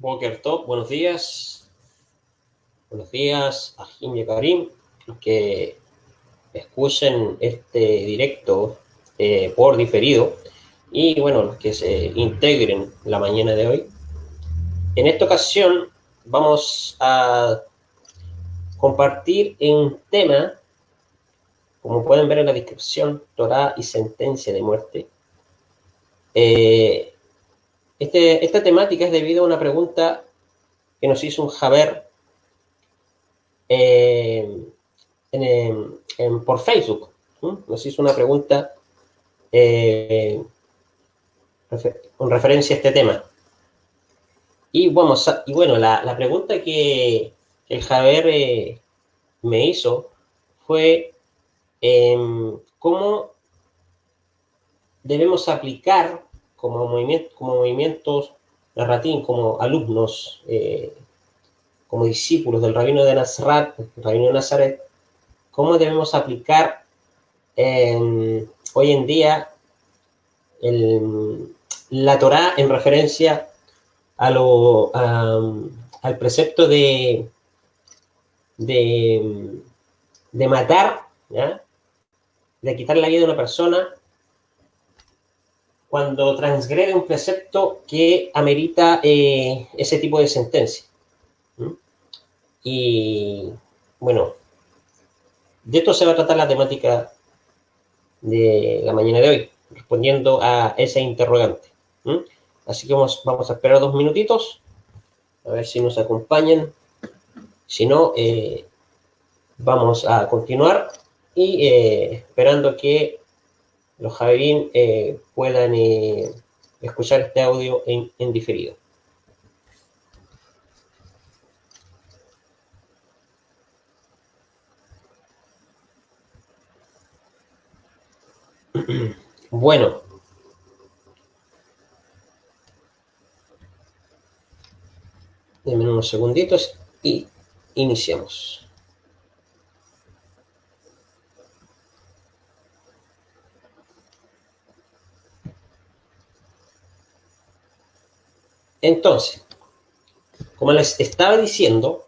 Boker Top, buenos días. Buenos días a Jim y a Karim, los que escuchen este directo por diferido y bueno, los que se integren la mañana de hoy. En esta ocasión vamos a compartir un tema, como pueden ver en la descripción, Torá y sentencia de muerte. Esta temática es debido a una pregunta que nos hizo un Javer eh, por Facebook. Nos hizo una pregunta con referencia a este tema. Y bueno, la pregunta que el Javier me hizo fue cómo debemos aplicar como movimientos narrativos, como alumnos, como discípulos del Rabino de Nazaret, cómo debemos aplicar hoy en día la Torá en referencia al precepto de, de matar, ¿ya? De quitar la vida de una persona cuando transgrede un precepto que amerita ese tipo de sentencia. Y bueno, de esto se va a tratar la temática de la mañana de hoy, respondiendo a ese interrogante. Así que vamos a esperar 2 minutitos, a ver si nos acompañan. Si no, vamos a continuar y esperando que los Javerín puedan escuchar este audio en diferido. Bueno, denme unos segunditos y iniciamos. Entonces, como les estaba diciendo,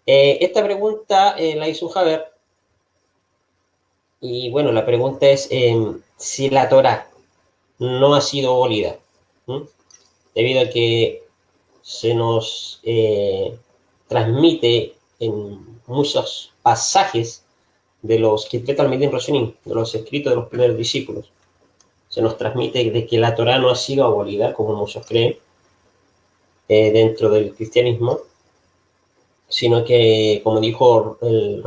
esta pregunta la hizo un Javer. Y bueno, la pregunta es si la Torá no ha sido abolida, debido a que se nos transmite en muchos pasajes de los Kitvet Talmidim Rishonim, de los escritos de los primeros discípulos. Se nos transmite de que la Torá no ha sido abolida, como muchos creen, dentro del cristianismo, sino que, como dijo el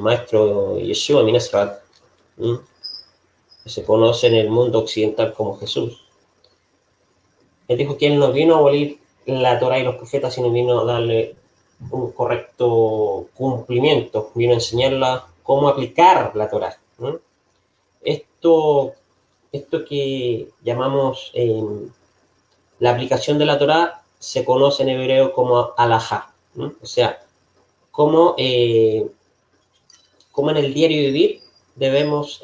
maestro Yeshua Minasrat, que se conoce en el mundo occidental como Jesús, él dijo que él no vino a abolir la Torá y los profetas, sino vino a darle un correcto cumplimiento, vino a enseñarla cómo aplicar la Torá. Esto que llamamos la aplicación de la Torá se conoce en hebreo como alajá, o sea, cómo en el diario vivir debemos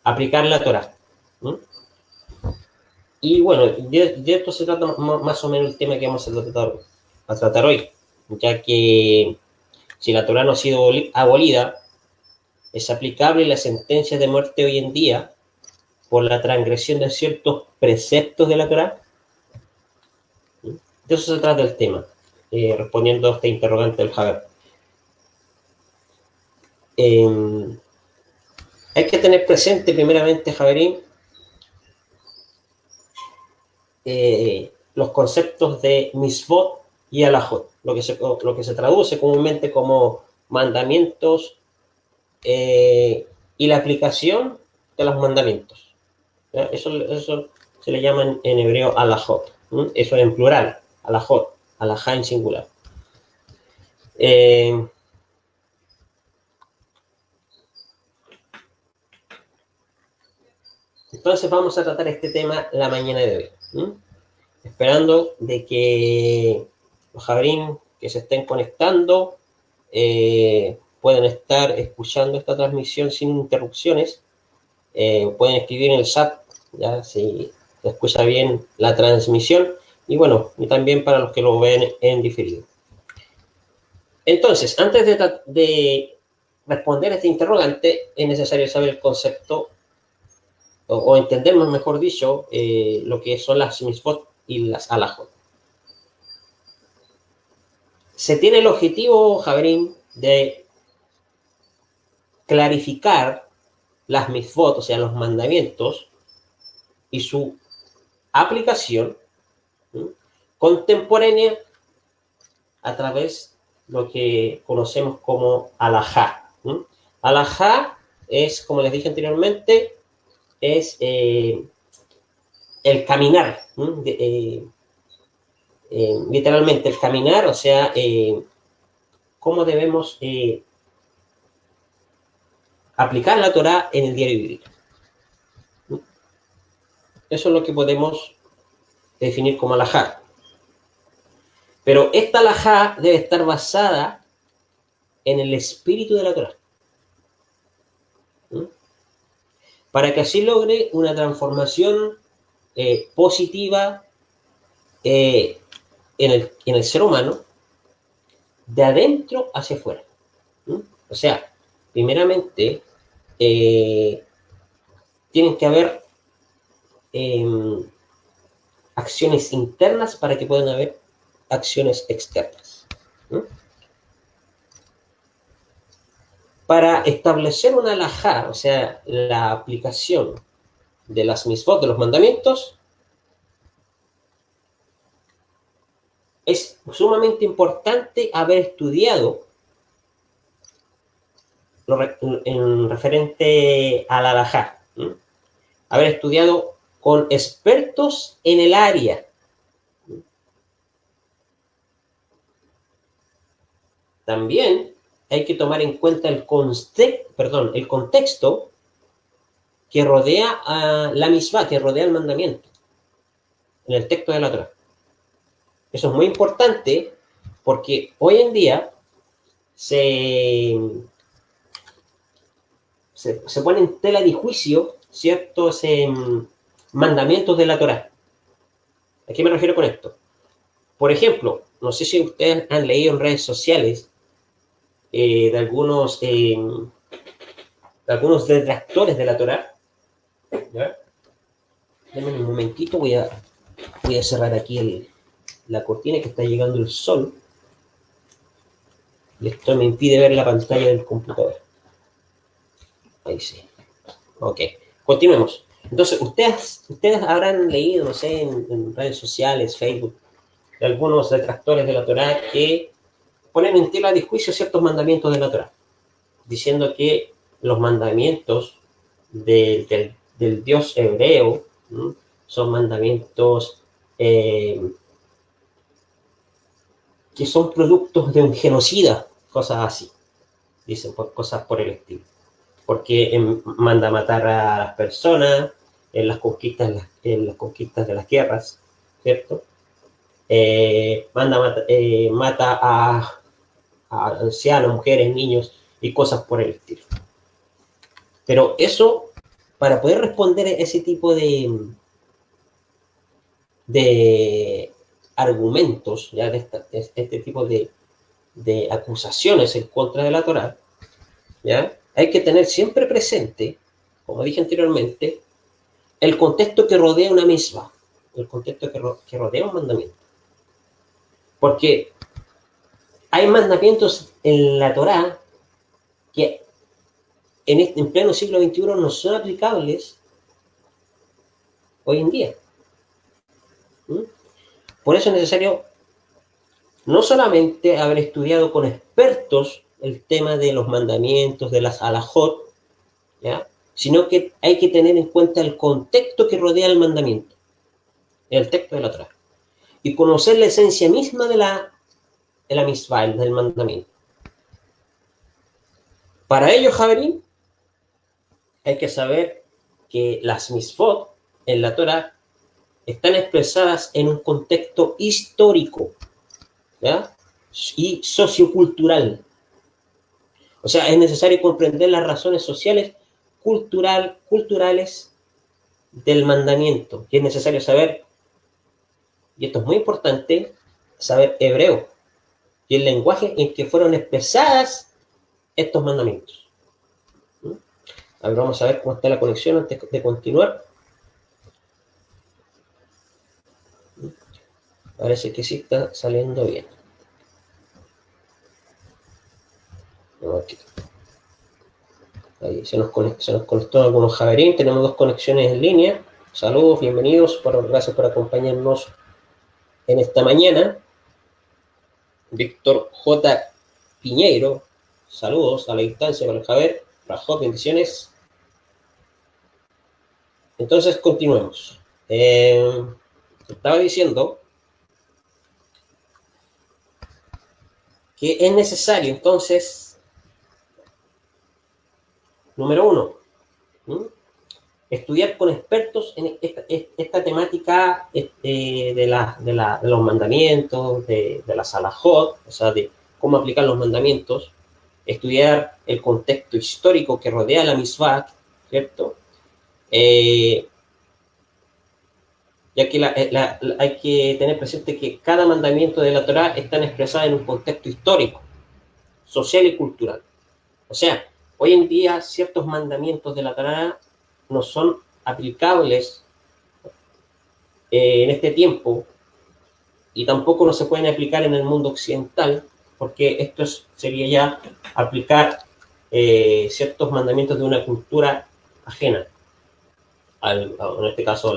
aplicar la Torá. Y bueno, de esto se trata más o menos el tema que vamos a tratar hoy, ya que si la Torá no ha sido abolida, es aplicable la sentencia de muerte hoy en día por la transgresión de ciertos preceptos de la Torá. De eso se trata el tema, respondiendo a este interrogante del Javier. Hay que tener presente primeramente, Javerín, los conceptos de misvot y alajot, lo que se traduce comúnmente como mandamientos y la aplicación de los mandamientos. Eso se le llama en hebreo alajot. Eso en plural, alajot, alajá en singular. Entonces vamos a tratar este tema la mañana de hoy. Esperando de que los Jabrín que se estén conectando pueden estar escuchando esta transmisión sin interrupciones. Pueden escribir en el chat, ya si se escucha bien la transmisión y bueno, y también para los que lo ven en diferido. Entonces, antes de responder a este interrogante, es necesario saber el concepto o entendemos, mejor dicho, lo que son las mitzvot y las halajot. Se tiene el objetivo, Javerín, de clarificar las mitzvot, o sea, los mandamientos, y su aplicación contemporánea a través de lo que conocemos como halajá. Halajá es, como les dije anteriormente, es el caminar, literalmente el caminar, o sea, cómo debemos aplicar la Torá en el diario vivir. Eso es lo que podemos definir como halajá. Pero esta halajá debe estar basada en el espíritu de la Torá. Para que así logre una transformación positiva en el ser humano de adentro hacia afuera. O sea, primeramente, tienen que haber acciones internas para que puedan haber acciones externas. Para establecer una halajá, o sea, la aplicación de las mitzvot, de los mandamientos, es sumamente importante haber estudiado en referente a la halajá, haber estudiado con expertos en el área. También hay que tomar en cuenta el contexto que rodea a la misma, que rodea el mandamiento, en el texto de la Torá. Eso es muy importante porque hoy en día se pone en tela de juicio ciertos mandamientos de la Torá. ¿A qué me refiero con esto? Por ejemplo, no sé si ustedes han leído en redes sociales de algunos detractores de la Torá. ¿Ya? Denme un momentito, voy a cerrar aquí la cortina que está llegando el sol. Y esto me impide ver la pantalla del computador. Ahí sí. Ok, continuemos. Entonces, ustedes habrán leído, no sé, en redes sociales, Facebook, de algunos detractores de la Torá que ponen en tela de juicio ciertos mandamientos de la Torá, diciendo que los mandamientos del Dios hebreo son mandamientos que son productos de un genocida, cosas así, dicen cosas por el estilo, porque manda a matar a las personas en las conquistas de las tierras, ¿cierto? Mata a ancianos, mujeres, niños y cosas por el estilo. Pero eso, para poder responder a ese tipo de argumentos, ya de este tipo de acusaciones en contra de la Torá, ¿ya? Hay que tener siempre presente, como dije anteriormente, el contexto que rodea una misma, el contexto que rodea un mandamiento. Porque hay mandamientos en la Torá que en pleno siglo XXI no son aplicables hoy en día. Por eso es necesario no solamente haber estudiado con expertos el tema de los mandamientos, de las halajot, ¿ya? Sino que hay que tener en cuenta el contexto que rodea el mandamiento, el texto de la Torá, y conocer la esencia misma de la mitzvah, del mandamiento. Para ello, Javerín, hay que saber que las mitzvot en la Torá están expresadas en un contexto histórico, ¿ya? Y sociocultural. O sea, es necesario comprender las razones sociales, culturales del mandamiento. Y es necesario saber, y esto es muy importante, saber hebreo y el lenguaje en que fueron expresadas estos mandamientos. A ver, vamos a ver cómo está la conexión antes de continuar. Parece que sí está saliendo bien. Aquí. Ahí se nos conectó algunos Javerín. Tenemos 2 conexiones en línea. Saludos, bienvenidos. Gracias por acompañarnos en esta mañana. Víctor J. Piñeiro. Saludos a la distancia para el Javier. Rajot, bendiciones. Entonces, continuemos. Estaba diciendo que es necesario, entonces, número 1, estudiar con expertos en esta temática de los mandamientos, de la salahot, o sea, de cómo aplicar los mandamientos, estudiar el contexto histórico que rodea la misvah, ¿cierto? Ya que hay que tener presente que cada mandamiento de la Torá está expresado en un contexto histórico, social y cultural. O sea, hoy en día ciertos mandamientos de la Torá no son aplicables en este tiempo y tampoco no se pueden aplicar en el mundo occidental, porque esto sería ya aplicar ciertos mandamientos de una cultura ajena, en este caso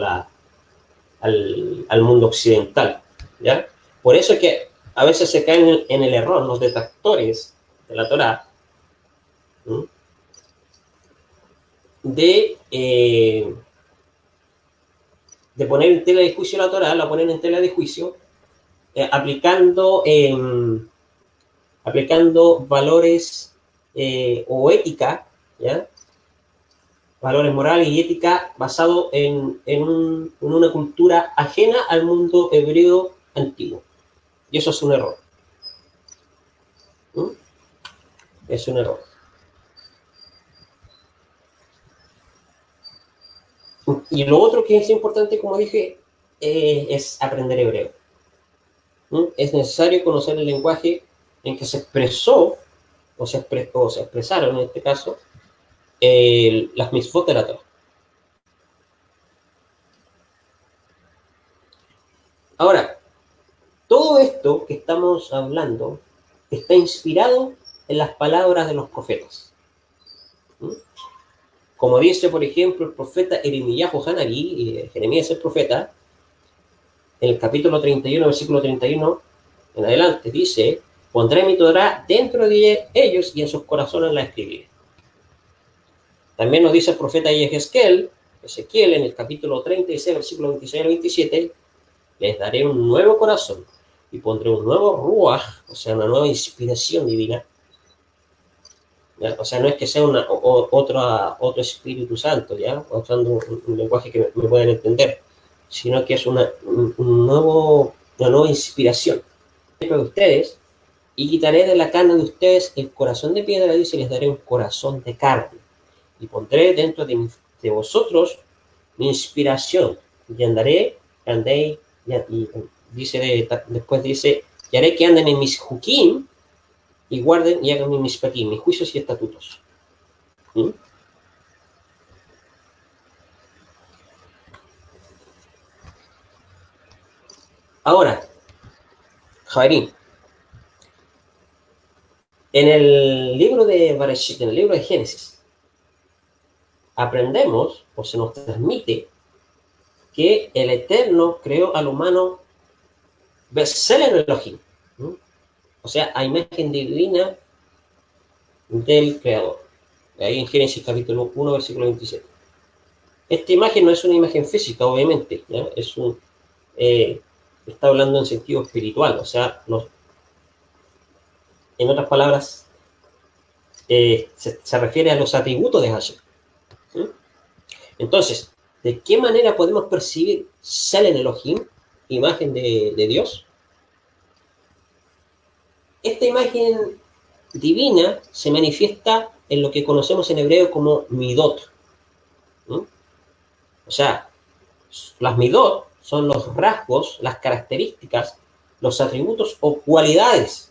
al mundo occidental, ¿ya? Por eso es que a veces se caen en el error los detractores de la Torá de poner en tela de juicio la Torá, la ponen en tela de juicio aplicando valores o ética, ¿ya? Valores morales y ética basados en una cultura ajena al mundo hebreo antiguo. Y eso es un error. Es un error. Y lo otro que es importante, como dije, es aprender hebreo. Es necesario conocer el lenguaje en que se expresó, o se expresaron en este caso, las misfot de la Torah. Ahora, todo esto que estamos hablando está inspirado en las palabras de los profetas. Como dice, por ejemplo, el profeta Jeremías Hanagí, Jeremías es el profeta, en el capítulo 31, versículo 31 en adelante, dice: pondré mi Torah dentro de ellos y en sus corazones la escribiré. También nos dice el profeta Ezequiel, en el capítulo 36, versículo 26 al 27, les daré un nuevo corazón y pondré un nuevo ruach, o sea, una nueva inspiración divina. ¿Ya? O sea, no es que sea otro Espíritu Santo, ¿ya? Usando un lenguaje que me puedan entender, sino que es una nueva inspiración dentro de ustedes, y quitaré de la carne de ustedes el corazón de piedra, dice, y les daré un corazón de carne, y pondré dentro de vosotros mi inspiración, y andéis, y después dice, y haré que anden en mis jukim, y guarden y hagan mis paquim, mis juicios y estatutos. ¿Mm? Ahora, Javier, en el libro de Bereshit, en el libro de Génesis, aprendemos, o se nos transmite, que el Eterno creó al humano Beselen Elohim, o sea, a imagen divina del Creador. Ahí en Génesis capítulo 1, versículo 27. Esta imagen no es una imagen física, obviamente, ¿ya? Está hablando en sentido espiritual, o sea, en otras palabras, se refiere a los atributos de Hashem. ¿Sí? Entonces, ¿de qué manera podemos percibir Selen Elohim, imagen de Dios? Esta imagen divina se manifiesta en lo que conocemos en hebreo como midot. ¿Sí? O sea, las midot son los rasgos, las características, los atributos o cualidades,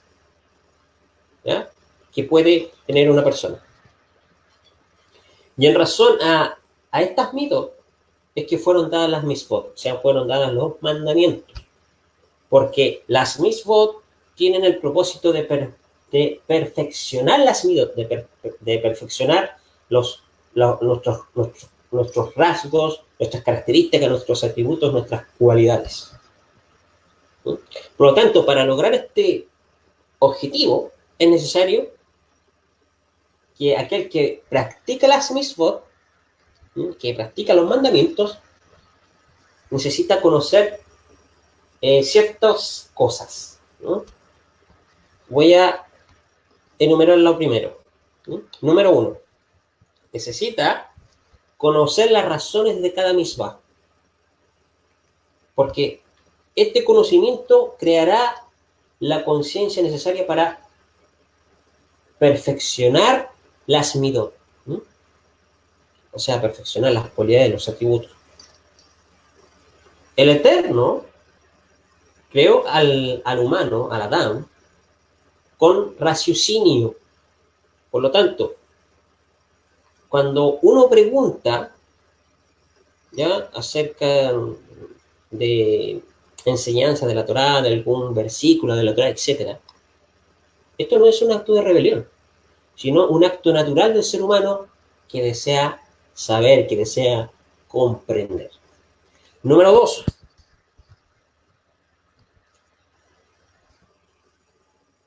¿ya?, que puede tener una persona. Y en razón a estas midot es que fueron dadas las misbot, o sea, fueron dadas los mandamientos. Porque las misbot tienen el propósito de perfeccionar las midot, de perfeccionar nuestros rasgos, nuestras características, nuestros atributos, nuestras cualidades. ¿Sí? Por lo tanto, para lograr este objetivo, es necesario que aquel que practica las misbot, que practica los mandamientos, necesita conocer ciertas cosas, ¿no? Voy a enumerarlo primero. ¿Sí? Número 1. Necesita conocer las razones de cada misma, porque este conocimiento creará la conciencia necesaria para perfeccionar las midot, ¿sí? O sea, perfeccionar las cualidades, los atributos. El Eterno creó al humano, al Adán, con raciocinio. Por lo tanto, cuando uno pregunta, ¿ya?, acerca de enseñanza de la Torá, de algún versículo de la Torá, etc., esto no es un acto de rebelión, sino un acto natural del ser humano que desea saber, que desea comprender. Número 2.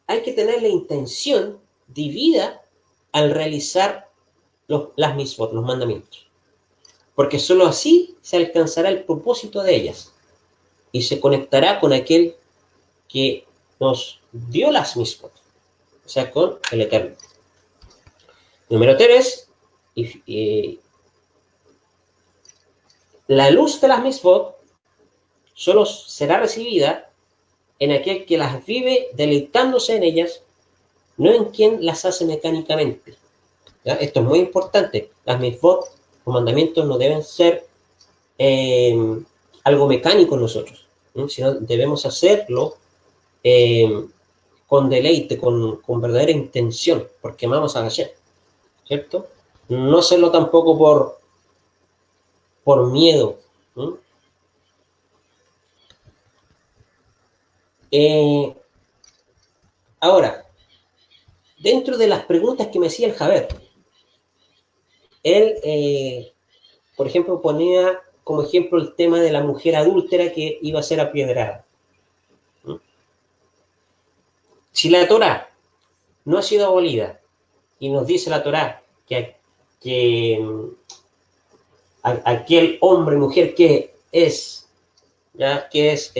Hay que tener la intención divina al realizar las misbot, los mandamientos, porque sólo así se alcanzará el propósito de ellas y se conectará con aquel que nos dio las misbot, o sea, con el Eterno. Número 3. La luz de las misbot solo será recibida en aquel que las vive deleitándose en ellas, no en quien las hace mecánicamente. ¿Ya? Esto es muy importante. Las misbot, los mandamientos, no deben ser algo mecánico en nosotros, ¿no?, sino debemos hacerlo con deleite, con verdadera intención, porque amamos a Hashem, ¿cierto? No hacerlo tampoco por miedo, ¿no? Ahora, dentro de las preguntas que me hacía el Javier, él, por ejemplo, ponía como ejemplo el tema de la mujer adúltera que iba a ser apiedrada. ¿No? Si la Torá no ha sido abolida y nos dice la Torá que aquel hombre o mujer que es, ¿ya?, que es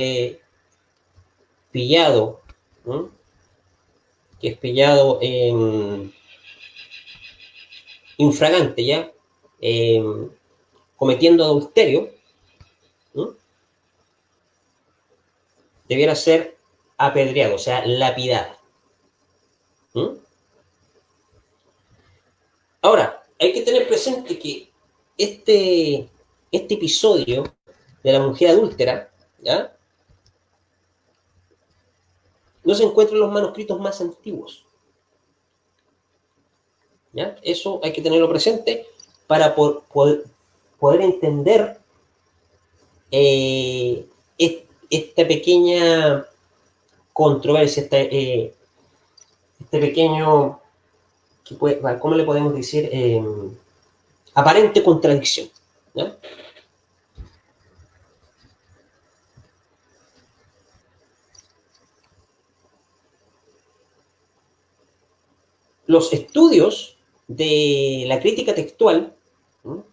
pillado, ¿no?, que es pillado infragante, ya, cometiendo adulterio, ¿no?, debiera ser apedreado, o sea, lapidado. ¿No? Ahora, hay que tener presente que este episodio de la mujer adúltera, ¿ya?, no se encuentra en los manuscritos más antiguos. ¿Ya? Eso hay que tenerlo presente para poder entender esta pequeña controversia, este pequeño, ¿cómo le podemos decir? Aparente contradicción, ¿ya? Los estudios de la crítica textual, ¿no?,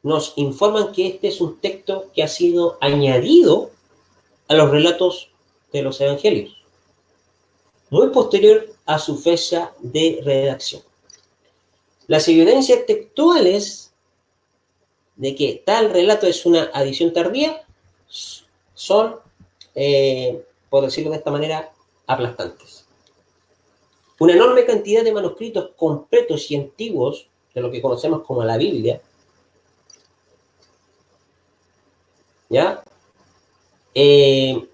nos informan que este es un texto que ha sido añadido a los relatos de los evangelios, muy posterior a su fecha de redacción. Las evidencias textuales de que tal relato es una adición tardía son, por decirlo de esta manera, aplastantes. Una enorme cantidad de manuscritos completos y antiguos, de lo que conocemos como la Biblia, ¿ya? Eh,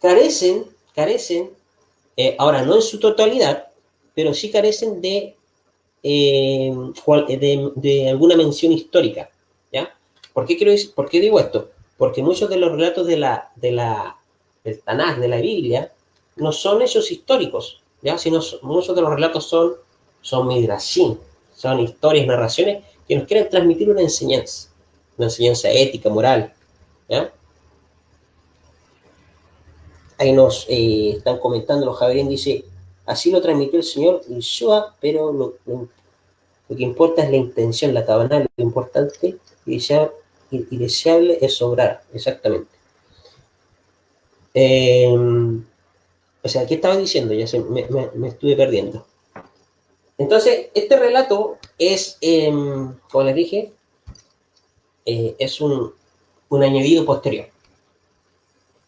carecen, ahora no en su totalidad, pero sí carecen de alguna mención histórica, ¿ya? ¿Por qué digo esto? Porque muchos de los relatos del Tanaj, de la Biblia, no son hechos históricos, ¿ya? Sino muchos de los relatos son midrashim, son historias, narraciones que nos quieren transmitir una enseñanza ética, moral, ¿ya? Ahí nos están comentando los Javerín, dice, así lo transmitió el Señor Yeshua, pero lo que importa es la intención, la cabana, lo importante y deseable es obrar, exactamente. O sea, ¿qué estaba diciendo? Me estuve perdiendo. Entonces, este relato es, como les dije, es un añadido posterior.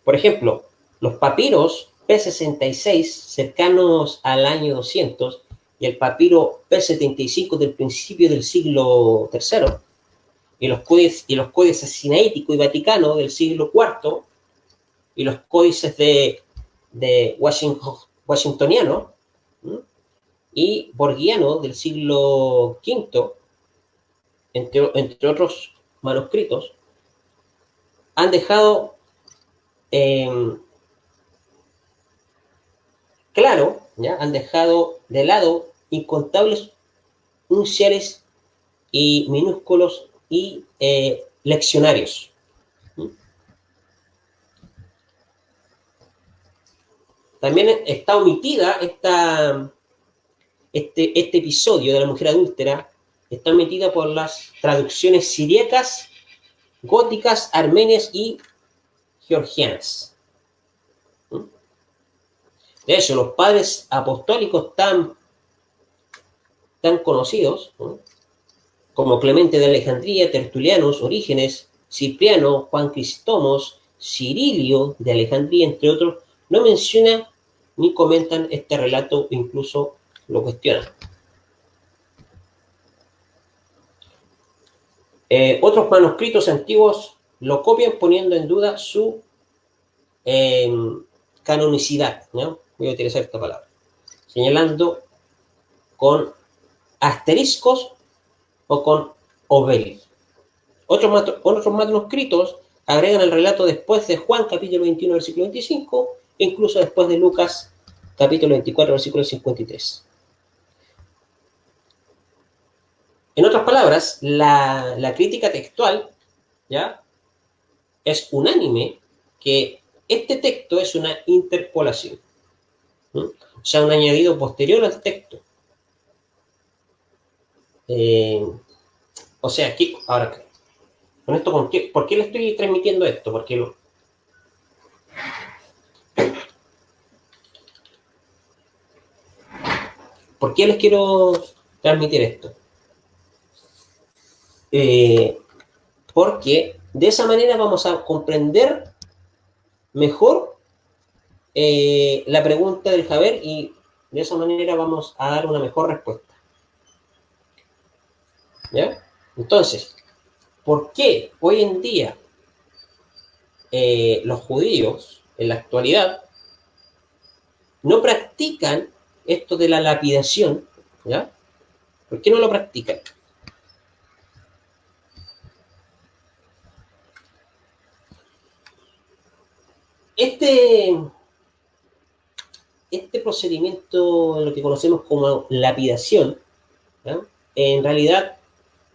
Por ejemplo, los papiros P66 cercanos al año 200 y el papiro P75 del principio del siglo III y los códices sinaítico y vaticano del siglo IV y los códices de washingtoniano, ¿m? Y borgiano del siglo V, entre otros manuscritos, han dejado eh, claro, ¿ya? Han dejado de lado incontables unciales y minúsculos y leccionarios. También está omitida este episodio de la mujer adúltera, está omitida por las traducciones siríacas, góticas, armenias y georgianas. De hecho, los padres apostólicos tan conocidos, ¿no? Como Clemente de Alejandría, Tertulianos, Orígenes, Cipriano, Juan Cristómos, Cirilio de Alejandría, entre otros, no mencionan ni comentan este relato o incluso lo cuestionan. Otros manuscritos antiguos lo copian poniendo en duda su eh, canonicidad, ¿no? Voy a utilizar esta palabra, señalando con asteriscos o con obel. Otros manuscritos agregan el relato después de Juan, capítulo 21, versículo 25, e incluso después de Lucas, capítulo 24, versículo 53. En otras palabras, la crítica textual, ¿ya?, es unánime que este texto es una interpolación, ¿no? O sea, un añadido posterior al texto. O sea, aquí, ahora, con esto, ¿por qué le estoy transmitiendo esto? ¿Por qué les quiero transmitir esto? Porque de esa manera vamos a comprender mejor la pregunta del Javier y de esa manera vamos a dar una mejor respuesta. ¿Ya? Entonces, ¿por qué hoy en día los judíos en la actualidad no practican esto de la lapidación? ¿Ya? ¿Por qué no lo practican? Este, este procedimiento, lo que conocemos como lapidación, ¿ya?, en realidad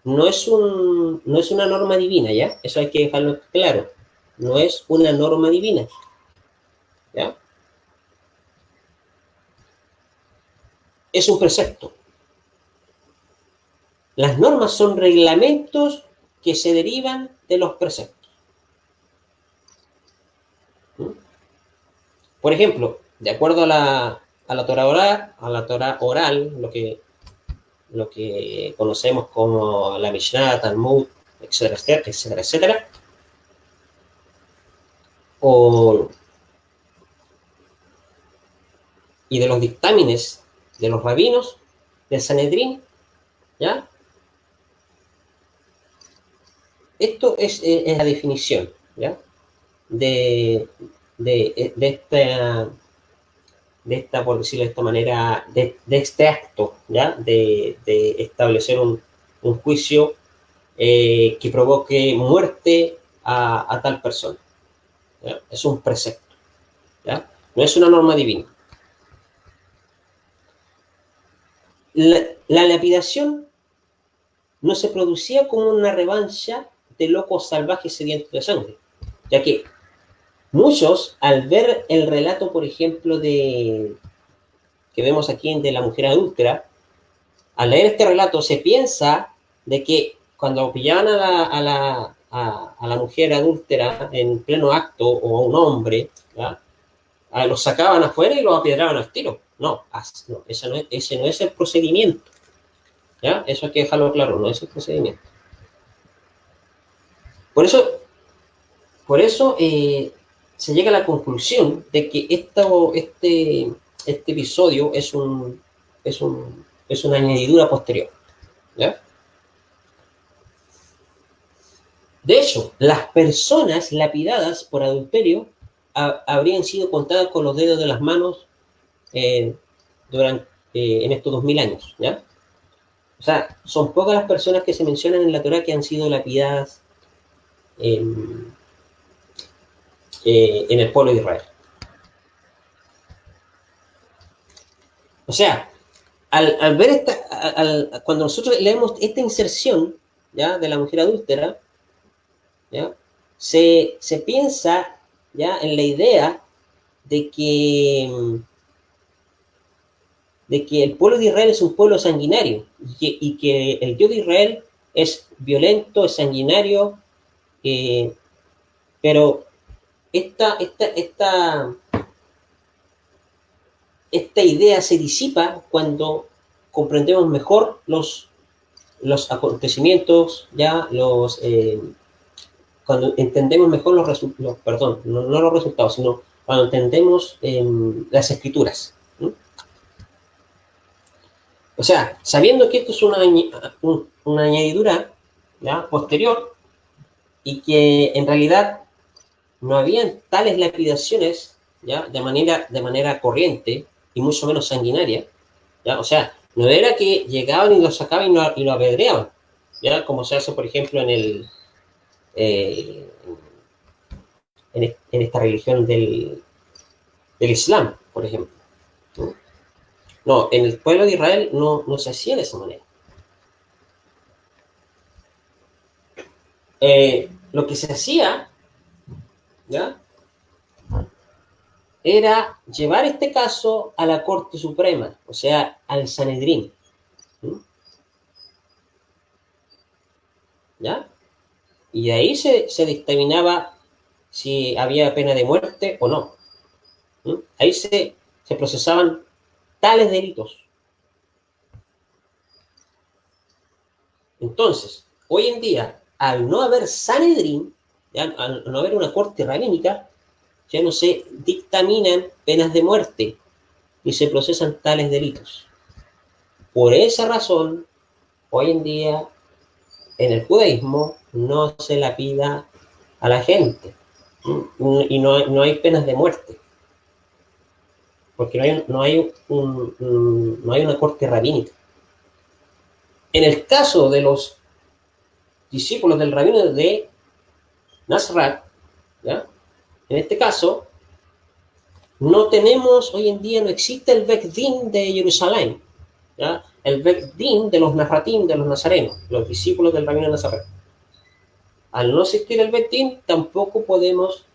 no es una norma divina, ¿ya? Eso hay que dejarlo claro. No es una norma divina, ¿ya? Es un precepto. Las normas son reglamentos que se derivan de los preceptos. ¿Mm? Por ejemplo, de acuerdo a la Torah oral, lo que conocemos como la Mishnah, Talmud, etcétera, etcétera, etcétera, o, y de los dictámenes de los rabinos, del Sanedrín, ¿ya? esto es la definición, ¿ya? De, de esta, por decirlo de esta manera, de este acto, ¿ya? De establecer un juicio que provoque muerte a tal persona, ¿ya? Es un precepto, ¿ya? No es una norma divina. La lapidación no se producía como una revancha de locos salvajes sedientos de sangre, ya que muchos, al ver el relato, por ejemplo, que vemos aquí de la mujer adúltera, al leer este relato se piensa de que cuando pillaban a la mujer adúltera en pleno acto o a un hombre, ¿ya? Los sacaban afuera y los apiedraban al tiro. No, no, ese no es el procedimiento. ¿Ya? Eso hay que dejarlo claro, no es el procedimiento. Por eso, se llega a la conclusión de que este episodio es una añadidura posterior, ¿ya? De hecho, las personas lapidadas por adulterio habrían sido contadas con los dedos de las manos eh, durante, en estos 2000 años, ¿ya? O sea, son pocas las personas que se mencionan en la Torá que han sido lapidadas en el pueblo de Israel. O sea, al ver cuando nosotros leemos esta inserción, ¿ya? De la mujer adúltera, ¿ya? Se piensa, ¿ya? En la idea de que el pueblo de Israel es un pueblo sanguinario y que el Dios de Israel es violento, es sanguinario, pero esta idea se disipa cuando comprendemos mejor los acontecimientos, ya cuando entendemos mejor perdón, no los resultados, sino cuando entendemos las escrituras. ¿Sí? O sea, sabiendo que esto es una añadidura, ¿ya? Posterior, y que en realidad no habían tales lapidaciones, ¿ya? De manera corriente y mucho menos sanguinaria, ¿ya? O sea, no era que llegaban y lo sacaban y lo apedreaban, ¿ya? Como se hace, por ejemplo, eh, en esta religión del Islam, por ejemplo. No, en el pueblo de Israel no se hacía de esa manera. Lo que se hacía, ¿ya? Era llevar este caso a la Corte Suprema, o sea, al Sanedrín. ¿Ya? Y ahí se dictaminaba si había pena de muerte o no. Ahí se procesaban tales delitos. Entonces, hoy en día, al no haber Sanedrín, ¿ya? Al no haber una corte rabínica, ya no se dictaminan penas de muerte ni se procesan tales delitos. Por esa razón, hoy en día, en el judaísmo, no se lapida a la gente y no hay penas de muerte, porque no hay una corte rabínica. En el caso de los discípulos del rabino de Nazaret, ¿ya? En este caso, hoy en día no existe el Beit Din de Jerusalén, ¿ya? El Beit Din de los Nazarín, de los nazarenos, los discípulos del rabino de Nazaret. Al no existir el Beit Din, tampoco podemos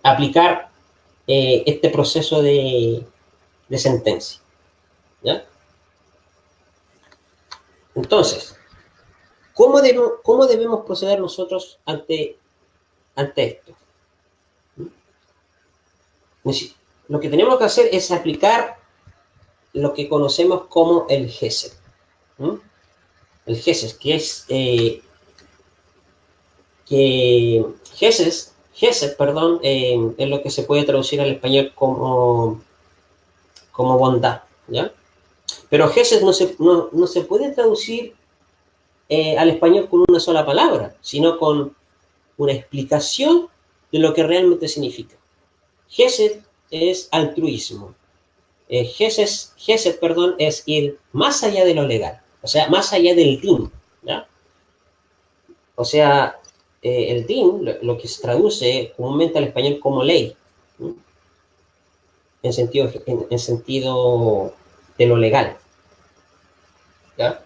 aplicar este proceso de sentencia, ¿ya? Entonces, ¿cómo debemos proceder nosotros ante esto? Lo que tenemos que hacer es aplicar lo que conocemos como el Gesed. El Gesed, que es Gesed, perdón, es lo que se puede traducir al español como bondad, ¿ya? Pero Gesed no se puede traducir al español con una sola palabra, sino con una explicación de lo que realmente significa. Gesed es altruismo. Gesed, perdón, es ir más allá de lo legal, o sea, más allá del din, ¿ya? O sea, el din, lo que se traduce comúnmente al español como ley, ¿no? En sentido de lo legal, ¿ya?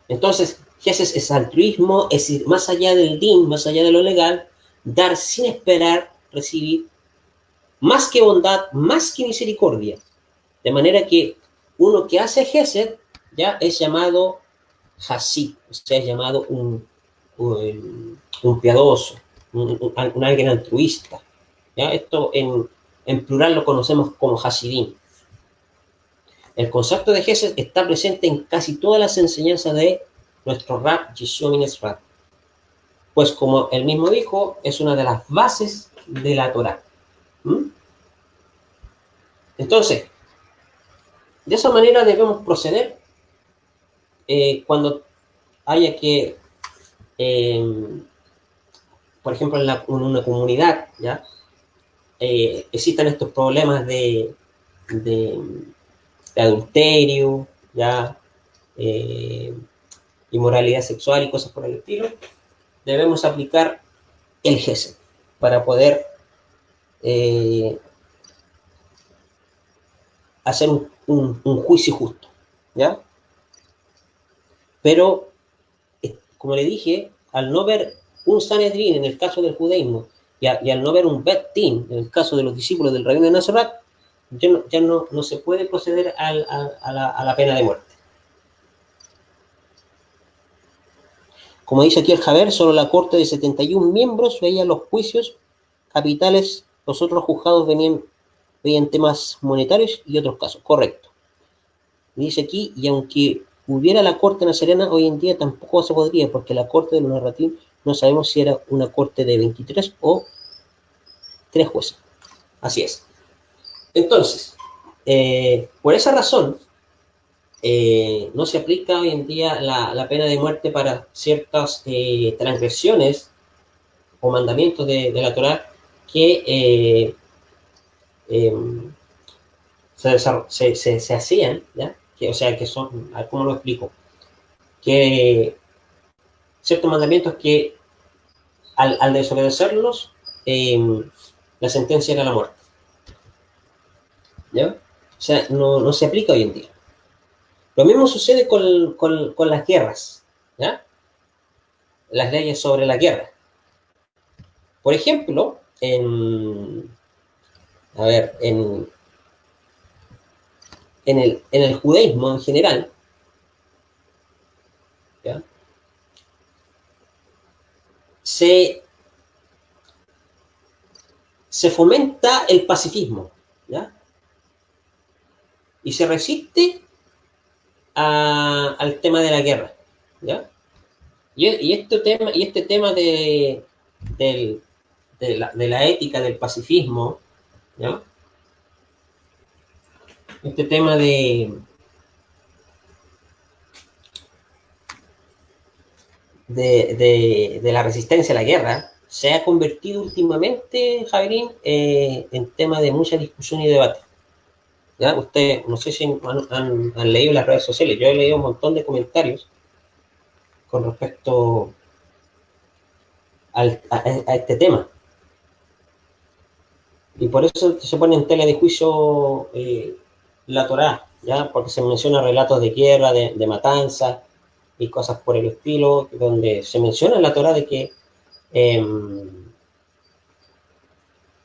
Entonces, Gesed es altruismo, es ir más allá del din, más allá de lo legal, dar sin esperar recibir, más que bondad, más que misericordia. De manera que uno que hace Gesed ya es llamado Hasid, o sea, es llamado un piadoso, un alguien altruista. ¿Ya? Esto en plural lo conocemos como Hasidim. El concepto de Gesed está presente en casi todas las enseñanzas de nuestro Rab, Yeshua Mines Rab. Pues como él mismo dijo, es una de las bases de la Torah. ¿Mm? Entonces, de esa manera debemos proceder cuando haya que, eh, por ejemplo, en una comunidad, ¿ya? Existan estos problemas de, de adulterio, ¿ya? Eh, inmoralidad sexual y cosas por el estilo, debemos aplicar el GESE para poder eh, hacer un juicio justo, ¿ya? Pero, como le dije, al no ver un Sanedrín en el caso del judaísmo y al no ver un Bet Din en el caso de los discípulos del Rabino de Nazaret, ya no se puede proceder a la pena de muerte. Como dice aquí el Javer, solo la corte de 71 miembros veía los juicios capitales, los otros juzgados veían temas monetarios y otros casos. Correcto. Dice aquí, y aunque hubiera la corte nazarena, hoy en día tampoco se podría, porque la corte de los narrativos no sabemos si era una corte de 23 o 3 jueces. Así es. Entonces, por esa razón, no se aplica hoy en día la pena de muerte para ciertas transgresiones o mandamientos de la Torah que eh, se hacían, ¿ya? Que, o sea, que son, ¿cómo lo explico? Que ciertos mandamientos que al desobedecerlos, la sentencia era la muerte, ¿ya? O sea, no se aplica hoy en día. Lo mismo sucede con las guerras, ¿ya? Las leyes sobre la guerra. Por ejemplo, a ver, en el judaísmo en general, ¿ya? Se, se fomenta el pacifismo, ¿ya? Y se resiste al tema de la guerra, ¿ya? Este tema del, de la ética del pacifismo, ¿ya? Este tema de la resistencia a la guerra se ha convertido últimamente, Javirín, en tema de mucha discusión y debate. ¿Ya? Usted, no sé si han leído las redes sociales, yo he leído un montón de comentarios con respecto a este tema. Y por eso se pone en tela de juicio la Torá, ¿ya? Porque se menciona relatos de guerra, de matanza y cosas por el estilo, donde se menciona en la Torá de que eh,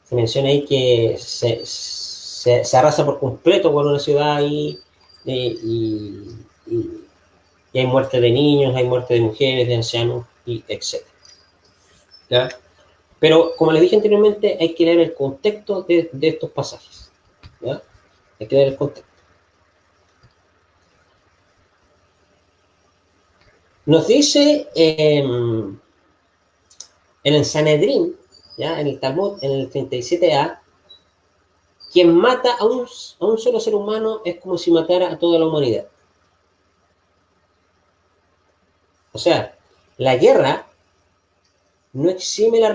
se menciona ahí que se arrasa por completo con una ciudad ahí y, y hay muerte de niños, hay muerte de mujeres, de ancianos, y etc. ¿Ya? Pero, como les dije anteriormente, hay que leer el contexto de estos pasajes. ¿Ya? Hay que leer el contexto. Nos dice en el Sanedrín, ¿ya? En el Talmud, en el 37a, quien mata a un solo ser humano es como si matara a toda la humanidad. O sea, la guerra no exime la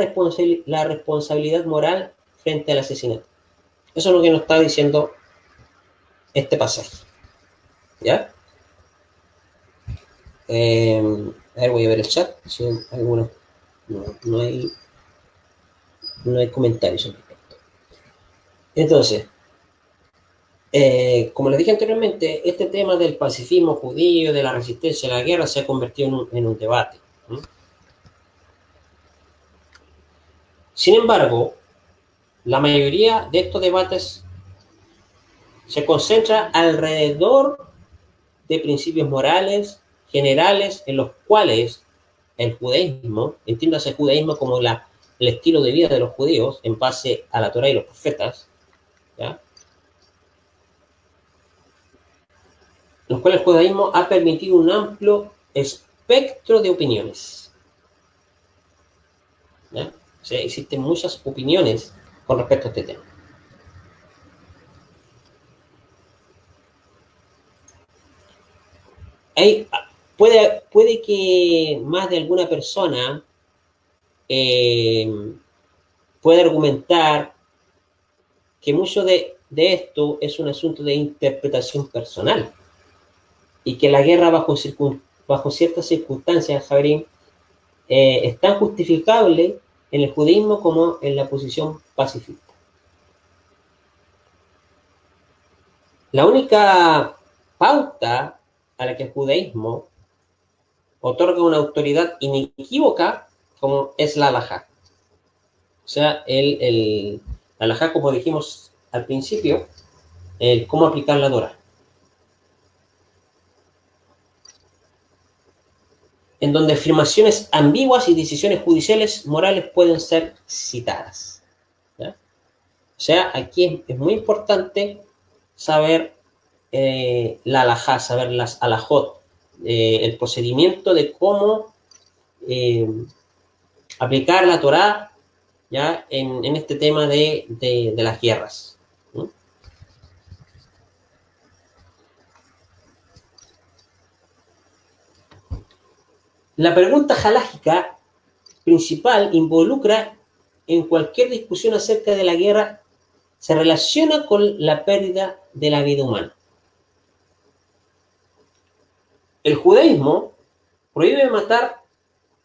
responsabilidad moral frente al asesinato. Eso es lo que nos está diciendo este pasaje. ¿Ya? A ver, voy a ver el chat. Si hay algunos, no, no hay comentarios al respecto. Entonces, como les dije anteriormente, este tema del pacifismo judío, de la resistencia a la guerra, se ha convertido en un debate. ¿Mm? Sin embargo, la mayoría de estos debates se concentra alrededor de principios morales generales en los cuales el judaísmo, entiéndase el judaísmo como el estilo de vida de los judíos en base a la Torá y los profetas, ¿ya? Los cuales el judaísmo ha permitido un amplio espectro de opiniones. ¿Ya? O sea, existen muchas opiniones con respecto a este tema. Hay, puede que más de alguna persona pueda argumentar que mucho de esto es un asunto de interpretación personal y que la guerra bajo ciertas circunstancias, Javier, es tan justificable en el judaísmo como en la posición pacifista. La única pauta a la que el judaísmo otorga una autoridad inequívoca como es la halajá. O sea, la halajá, como dijimos al principio, el cómo aplicar la Torá. En donde afirmaciones ambiguas y decisiones judiciales morales pueden ser citadas. ¿Ya? O sea, aquí es muy importante saber la halajá, saber las halajot, el procedimiento de cómo aplicar la Torá, ¿ya? En este tema de las guerras. ¿No? La pregunta halágica principal involucra en cualquier discusión acerca de la guerra, se relaciona con la pérdida de la vida humana. El judaísmo prohíbe matar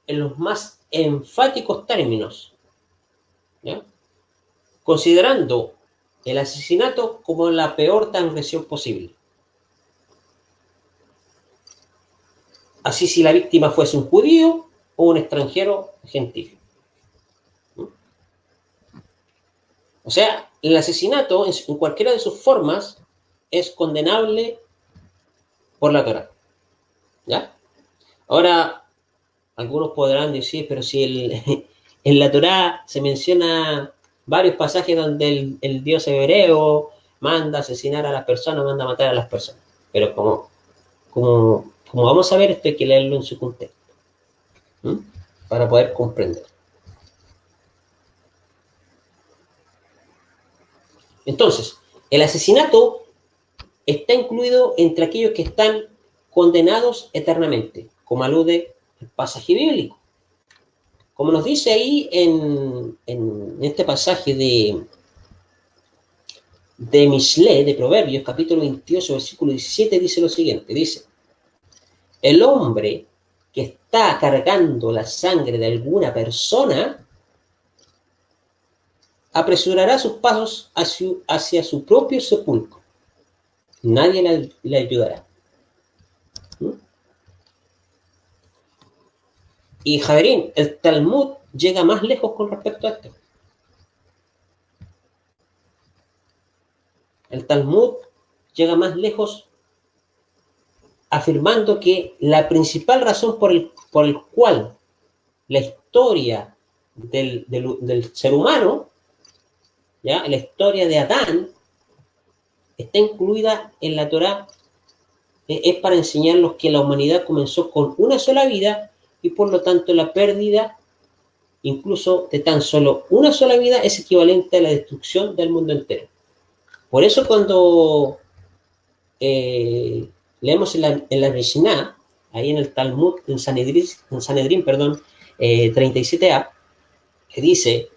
en los más enfáticos términos, ¿ya? Considerando el asesinato como la peor transgresión posible. Así si la víctima fuese un judío o un extranjero gentil. O sea, el asesinato en cualquiera de sus formas es condenable por la Torá. ¿Ya? Ahora, algunos podrán decir, pero si en la Torá se menciona varios pasajes donde el dios hebreo manda asesinar a las personas, manda matar a las personas. Pero como vamos a ver, esto hay que leerlo en su contexto, ¿m? Para poder comprender. Entonces, el asesinato está incluido entre aquellos que están condenados eternamente, como alude el pasaje bíblico. Como nos dice ahí en este pasaje de Mishlé, de Proverbios, capítulo 28, versículo 17, dice lo siguiente, dice, el hombre que está cargando la sangre de alguna persona apresurará sus pasos hacia su propio sepulcro. Nadie le ayudará. ¿Mm? Y Javerín, el Talmud llega más lejos con respecto a esto. El Talmud llega más lejos afirmando que la principal razón por el cual la historia del ser humano, ¿ya? La historia de Adán, está incluida en la Torá, es para enseñarnos que la humanidad comenzó con una sola vida y por lo tanto la pérdida, incluso de tan solo una sola vida, es equivalente a la destrucción del mundo entero. Por eso cuando leemos en la Mishnah, ahí en el Talmud, en Sanedrín, 37a, que dice,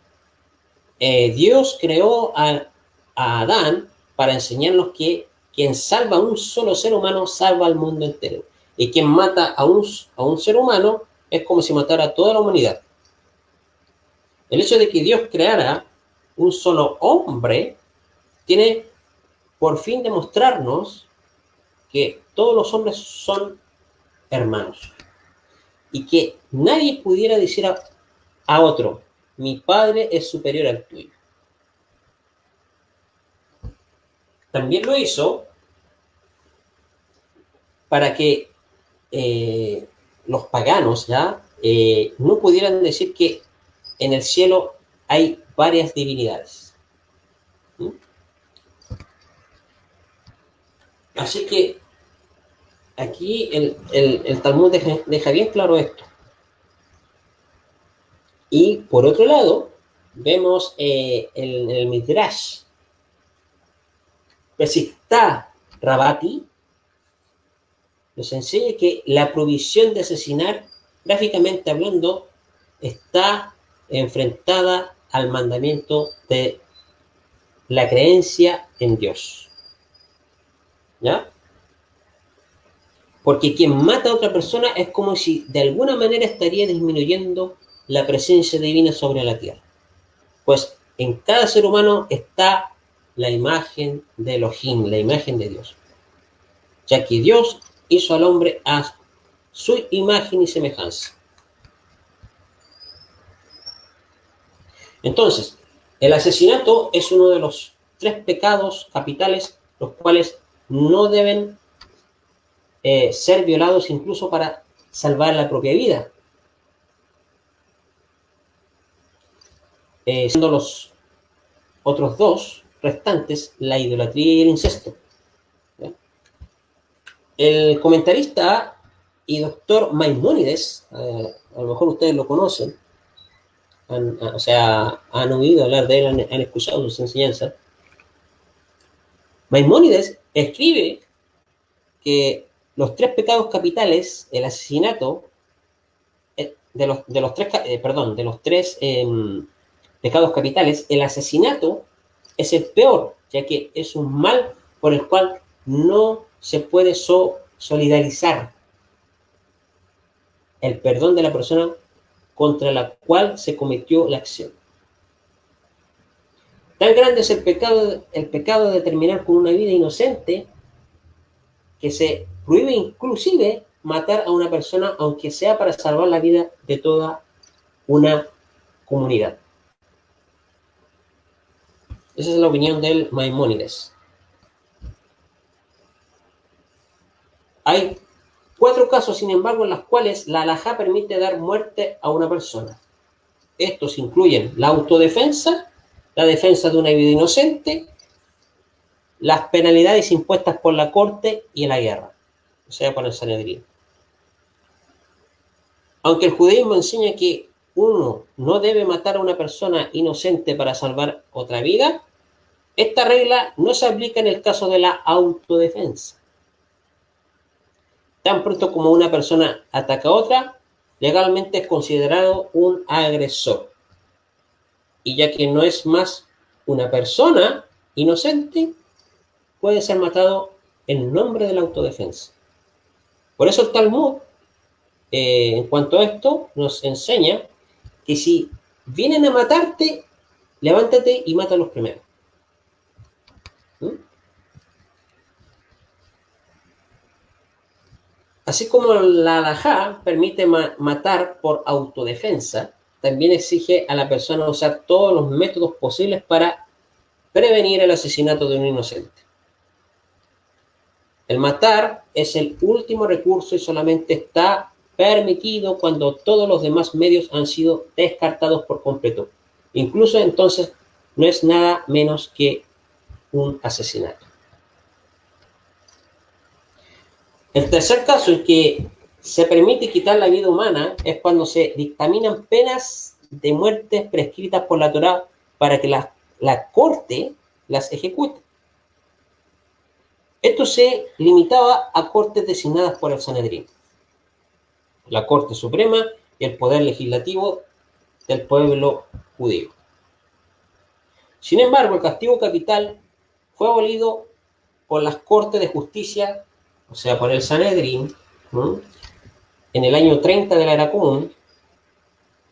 Dios creó a Adán para enseñarnos que quien salva a un solo ser humano salva al mundo entero. Y quien mata a un ser humano es como si matara a toda la humanidad. El hecho de que Dios creara un solo hombre tiene por fin demostrarnos que todos los hombres son hermanos. Y que nadie pudiera decir a otro, mi padre es superior al tuyo. También lo hizo para que los paganos ya no pudieran decir que en el cielo hay varias divinidades. ¿Mm? Así que aquí el Talmud deja bien claro esto. Y por otro lado, vemos el Midrash, Pesictá Rabati, nos enseña que la provisión de asesinar, gráficamente hablando, está enfrentada al mandamiento de la creencia en Dios. ¿Ya? Porque quien mata a otra persona es como si de alguna manera estaría disminuyendo la presencia divina sobre la tierra. Pues en cada ser humano está la imagen de Elohim, la imagen de Dios. Ya que Dios hizo al hombre a su imagen y semejanza. Entonces, el asesinato es uno de los 3 pecados capitales, los cuales no deben ser violados incluso para salvar la propia vida. Siendo los otros 2 restantes la idolatría y el incesto. ¿Ya? El comentarista y doctor Maimónides, a lo mejor ustedes lo conocen, han oído hablar de él, han escuchado sus enseñanzas. Maimónides escribe que los 3 pecados capitales, el asesinato, de los 3 pecados capitales, el asesinato es el peor, ya que es un mal por el cual no se puede solidarizar el perdón de la persona contra la cual se cometió la acción. Tan grande es el pecado de terminar con una vida inocente que se prohíbe inclusive matar a una persona, aunque sea para salvar la vida de toda una comunidad. Esa es la opinión del Maimónides. Hay 4 casos, sin embargo, en los cuales la halajá permite dar muerte a una persona. Estos incluyen la autodefensa, la defensa de una vida inocente, las penalidades impuestas por la corte y la guerra, o sea, por el Sanedrín. Aunque el judaísmo enseña que uno no debe matar a una persona inocente para salvar otra vida, esta regla no se aplica en el caso de la autodefensa. Tan pronto como una persona ataca a otra, legalmente es considerado un agresor. Y ya que no es más una persona inocente, puede ser matado en nombre de la autodefensa. Por eso el Talmud, en cuanto a esto, nos enseña que si vienen a matarte, levántate y mátalos primero. ¿Mm? Así como la halajá permite matar por autodefensa, también exige a la persona usar todos los métodos posibles para prevenir el asesinato de un inocente. El matar es el último recurso y solamente está permitido cuando todos los demás medios han sido descartados por completo. Incluso entonces no es nada menos que un asesinato. El tercer caso en que se permite quitar la vida humana es cuando se dictaminan penas de muerte prescritas por la Torá para que la corte las ejecute. Esto se limitaba a cortes designadas por el Sanedrín. la Corte Suprema y el poder legislativo del pueblo judío. Sin embargo, el castigo capital fue abolido por las Cortes de Justicia, o sea, por el Sanedrín, ¿no?, en el año 30 de la Era Común,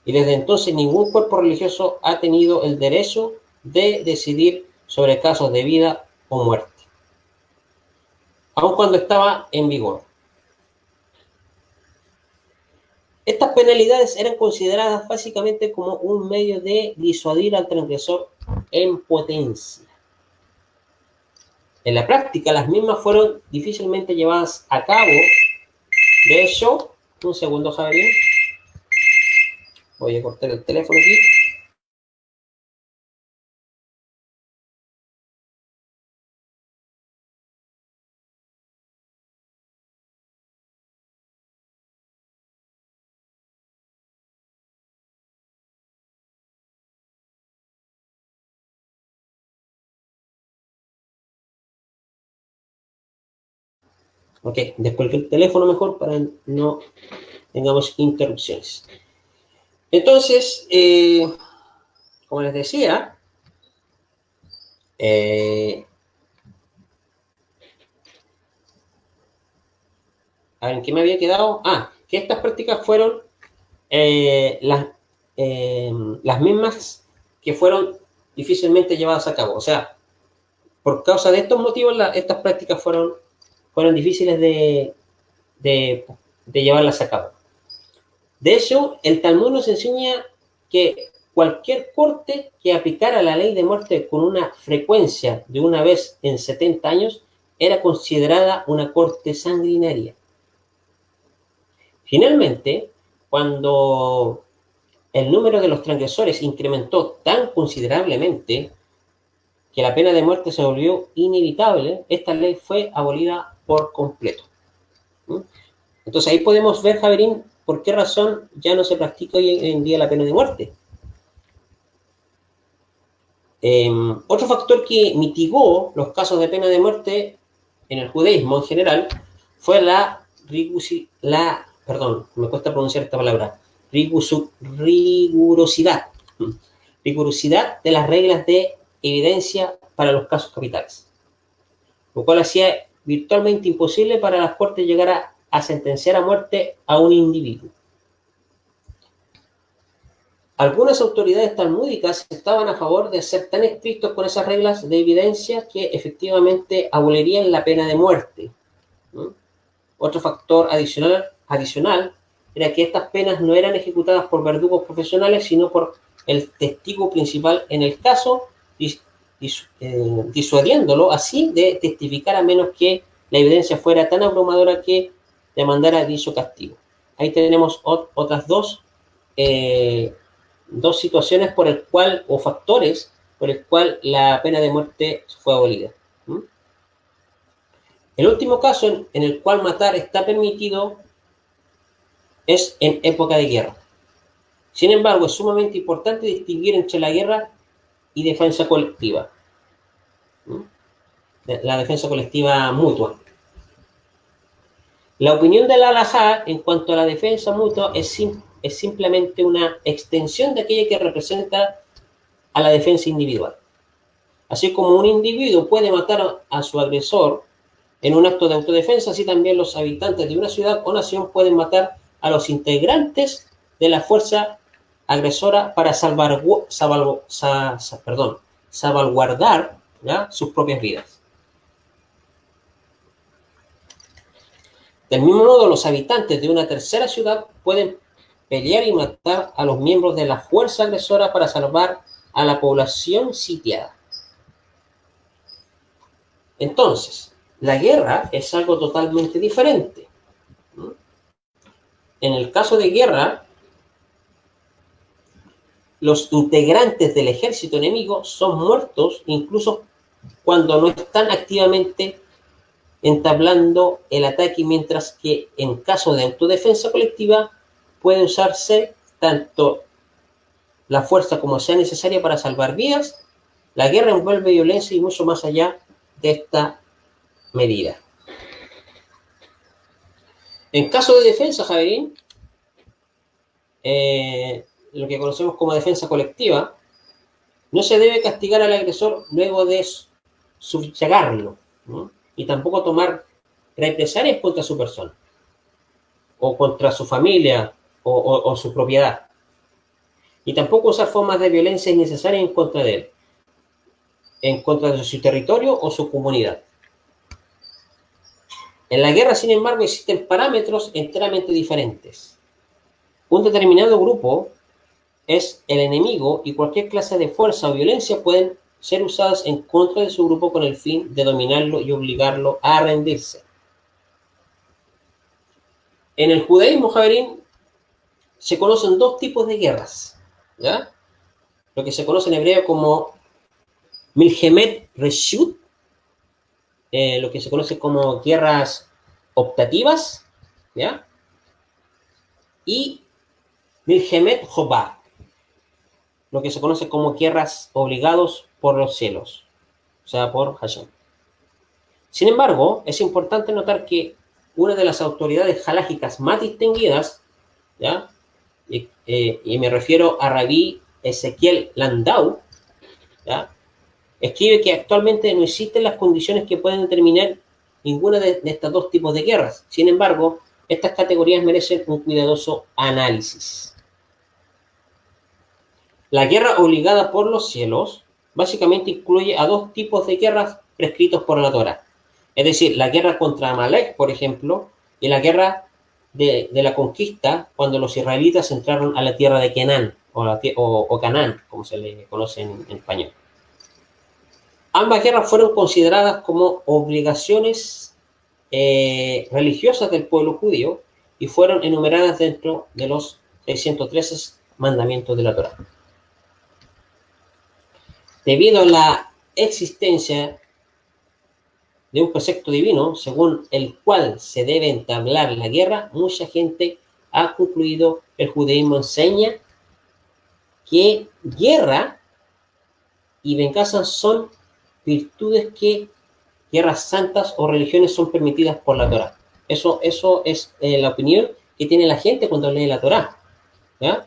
y desde entonces ningún cuerpo religioso ha tenido el derecho de decidir sobre casos de vida o muerte, aun cuando estaba en vigor. Estas penalidades eran consideradas básicamente como un medio de disuadir al transgresor en potencia. En la práctica, las mismas fueron difícilmente llevadas a cabo. De hecho, un segundo, Javier. Voy a cortar el teléfono aquí. Ok, descuelgue el teléfono mejor para no tengamos interrupciones. Entonces, como les decía, a ver, ¿en qué me había quedado? Que estas prácticas fueron las mismas que fueron difícilmente llevadas a cabo. O sea, por causa de estos motivos, estas prácticas fueron difíciles de llevarlas a cabo. De hecho, el Talmud nos enseña que cualquier corte que aplicara la ley de muerte con una frecuencia de una vez en 70 años era considerada una corte sanguinaria. Finalmente, cuando el número de los transgresores incrementó tan considerablemente que la pena de muerte se volvió inevitable, esta ley fue abolida por completo. Entonces ahí podemos ver, Javerín, por qué razón ya no se practica hoy en día la pena de muerte. Otro factor que mitigó los casos de pena de muerte en el judaísmo en general fue me cuesta pronunciar esta palabra, rigurosidad de las reglas de evidencia para los casos capitales, lo cual hacía virtualmente imposible para las cortes llegar a sentenciar a muerte a un individuo. Algunas autoridades talmúdicas estaban a favor de ser tan estrictos con esas reglas de evidencia que efectivamente abolirían la pena de muerte. Otro factor adicional era que estas penas no eran ejecutadas por verdugos profesionales, sino por el testigo principal en el caso, disuadiéndolo así de testificar a menos que la evidencia fuera tan abrumadora que demandara dicho castigo. Ahí tenemos otras dos situaciones o factores por el cual la pena de muerte fue abolida. El último caso en el cual matar está permitido es en época de guerra. Sin embargo, es sumamente importante distinguir entre la guerra y defensa colectiva. La defensa colectiva mutua. La opinión de la halajá en cuanto a la defensa mutua es simplemente una extensión de aquella que representa a la defensa individual. Así como un individuo puede matar a su agresor en un acto de autodefensa, así también los habitantes de una ciudad o nación pueden matar a los integrantes de la fuerza agresora para salvaguardar, ¿ya?, sus propias vidas. Del mismo modo, los habitantes de una tercera ciudad pueden pelear y matar a los miembros de la fuerza agresora para salvar a la población sitiada. Entonces, la guerra es algo totalmente diferente. En el caso de guerra, los integrantes del ejército enemigo son muertos incluso cuando no están activamente entablando el ataque, mientras que en caso de autodefensa colectiva puede usarse tanto la fuerza como sea necesaria para salvar vidas. La guerra envuelve violencia y mucho más allá de esta medida. En caso de defensa, Javerín, lo que conocemos como defensa colectiva, no se debe castigar al agresor luego de subjugarlo, ¿no? Y tampoco tomar represalias contra su persona, o contra su familia, o su propiedad. Y tampoco usar formas de violencia innecesarias en contra de él, en contra de su territorio o su comunidad. En la guerra, sin embargo, existen parámetros enteramente diferentes. Un determinado grupo es el enemigo y cualquier clase de fuerza o violencia pueden ser usadas en contra de su grupo con el fin de dominarlo y obligarlo a rendirse. En el judaísmo, Javerín, se conocen dos tipos de guerras, ¿ya? Lo que se conoce en hebreo como Milhemet Reshut, lo que se conoce como guerras optativas, ¿ya? Y Milhemet Jobá, lo que se conoce como guerras obligados por los cielos, o sea, por Hashem. Sin embargo, es importante notar que una de las autoridades halágicas más distinguidas, ¿ya? Y me refiero a Rabí Ezequiel Landau, ¿ya? Escribe que actualmente no existen las condiciones que pueden determinar ninguna de estos dos tipos de guerras. Sin embargo, estas categorías merecen un cuidadoso análisis. La guerra obligada por los cielos básicamente incluye a dos tipos de guerras prescritos por la Torá. Es decir, la guerra contra Amalek, por ejemplo, y la guerra de la conquista cuando los israelitas entraron a la tierra de Canaán, o Canaán, como se le conoce en español. Ambas guerras fueron consideradas como obligaciones religiosas del pueblo judío y fueron enumeradas dentro de los 613 mandamientos de la Torá. Debido a la existencia de un precepto divino según el cual se debe entablar la guerra, mucha gente ha concluido el judaísmo enseña que guerra y venganza son virtudes que guerras santas o religiones son permitidas por la Torá. Eso es la opinión que tiene la gente cuando lee la Torá, ¿ya?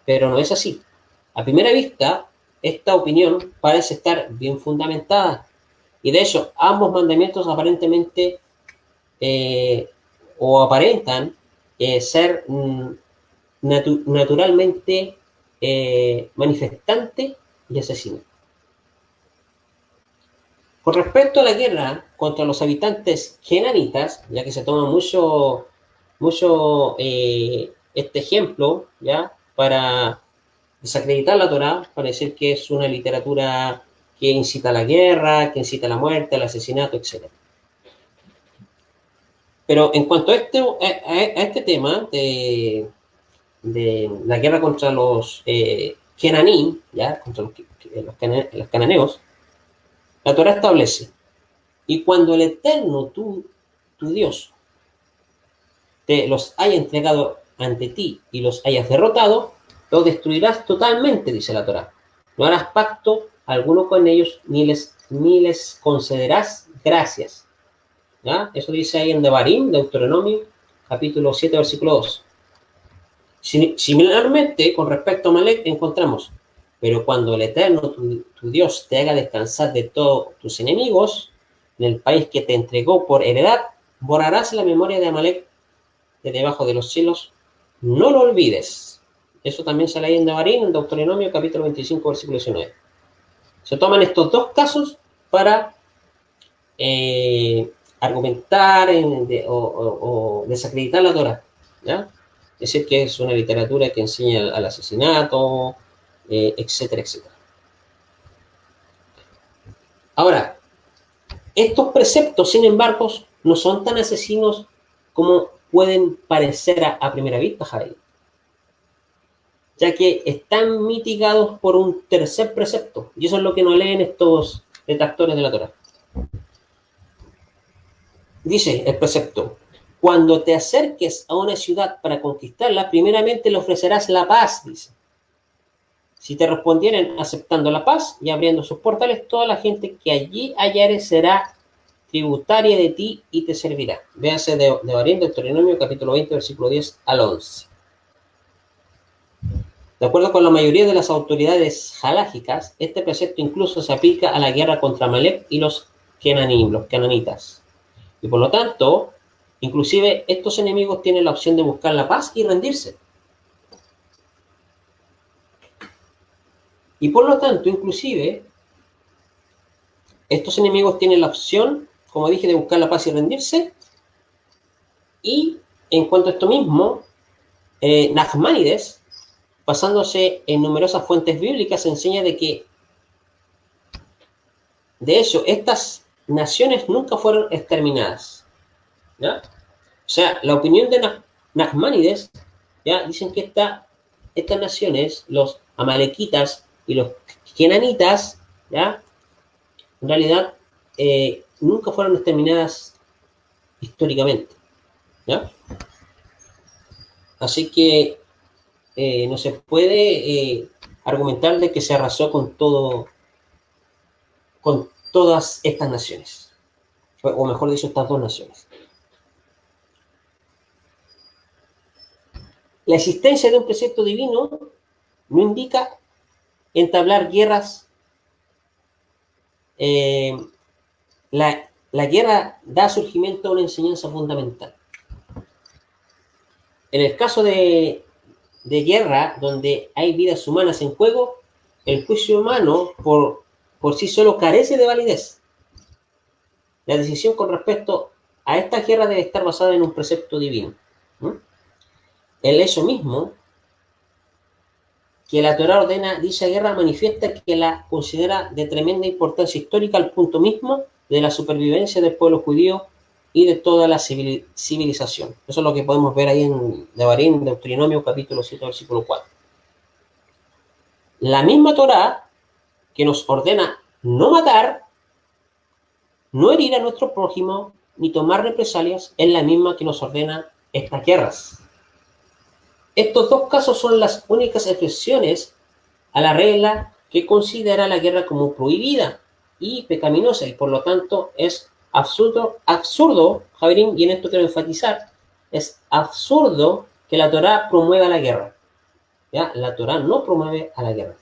Pero no es así. A primera vista, esta opinión parece estar bien fundamentada. Y de hecho, ambos mandamientos aparentemente o aparentan ser naturalmente manifestante y asesino. Con respecto a la guerra contra los habitantes genanitas, ya que se toma mucho este ejemplo, ¿ya? Para desacreditar la Torá, para decir que es una literatura que incita a la guerra, que incita a la muerte, al asesinato, etc. Pero en cuanto a este tema de la guerra contra los Kenaní, ¿ya? Contra los cananeos, la Torá establece, y cuando el Eterno, tu Dios, te los haya entregado ante ti y los hayas derrotado, los destruirás totalmente, dice la Torá. No harás pacto alguno con ellos, ni les concederás gracias. ¿Ya? Eso dice ahí en Devarim, Deuteronomio, capítulo 7, versículo 2. Similarmente, con respecto a Amalek, encontramos, pero cuando el Eterno, tu Dios, te haga descansar de todos tus enemigos, en el país que te entregó por heredad, borrarás la memoria de Amalek de debajo de los cielos, no lo olvides. Eso también se lee en Devarim, en Deuteronomio, capítulo 25, versículo 19. Se toman estos dos casos para argumentar o desacreditar la Torá, ¿ya? Es decir, que es una literatura que enseña al asesinato, etcétera, etcétera. Ahora, estos preceptos, sin embargo, no son tan asesinos como pueden parecer a primera vista, Javier, ya que están mitigados por un tercer precepto, y eso es lo que no leen estos detractores de la Torá. Dice el precepto: cuando te acerques a una ciudad para conquistarla, primeramente le ofrecerás la paz, dice. Si te respondieren aceptando la paz y abriendo sus portales, toda la gente que allí hallares será tributaria de ti y te servirá. Véase de Devarim, Deuteronomio, capítulo 20, versículo 10 al 11. De acuerdo con la mayoría de las autoridades halágicas, este precepto incluso se aplica a la guerra contra Amalek y los cananitas. Y por lo tanto, inclusive estos enemigos tienen la opción de buscar la paz y rendirse. Y por lo tanto, inclusive, estos enemigos tienen la opción, como dije, de buscar la paz y rendirse. Y en cuanto a esto mismo, Nachmanides, basándose en numerosas fuentes bíblicas, enseña de que, de hecho, estas naciones nunca fueron exterminadas. ¿Ya? O sea, la opinión de Nachmanides, ¿ya? Dicen que estas naciones, los amalequitas y los kenanitas, ¿ya? En realidad nunca fueron exterminadas históricamente. ¿Ya? Así que no se puede argumentar de que se arrasó con todas estas naciones, o mejor dicho, estas dos naciones. La existencia de un precepto divino no indica entablar guerras. La guerra da surgimiento a una enseñanza fundamental. En el caso de guerra, donde hay vidas humanas en juego, el juicio humano por sí solo carece de validez. La decisión con respecto a esta guerra debe estar basada en un precepto divino. El hecho mismo que la Torá ordena dicha guerra manifiesta que la considera de tremenda importancia histórica al punto mismo de la supervivencia del pueblo judío y de toda la civilización. Eso es lo que podemos ver ahí en Devarim, Deuteronomio, capítulo 7, versículo 4. La misma Torá que nos ordena no matar, no herir a nuestro prójimo, ni tomar represalias, es la misma que nos ordena estas guerras. Estos dos casos son las únicas excepciones a la regla que considera la guerra como prohibida y pecaminosa, y por lo tanto es absurdo, Javirín, y en esto quiero enfatizar, es absurdo que la Torá promueva la guerra. ¿Ya? La Torá no promueve a la guerra.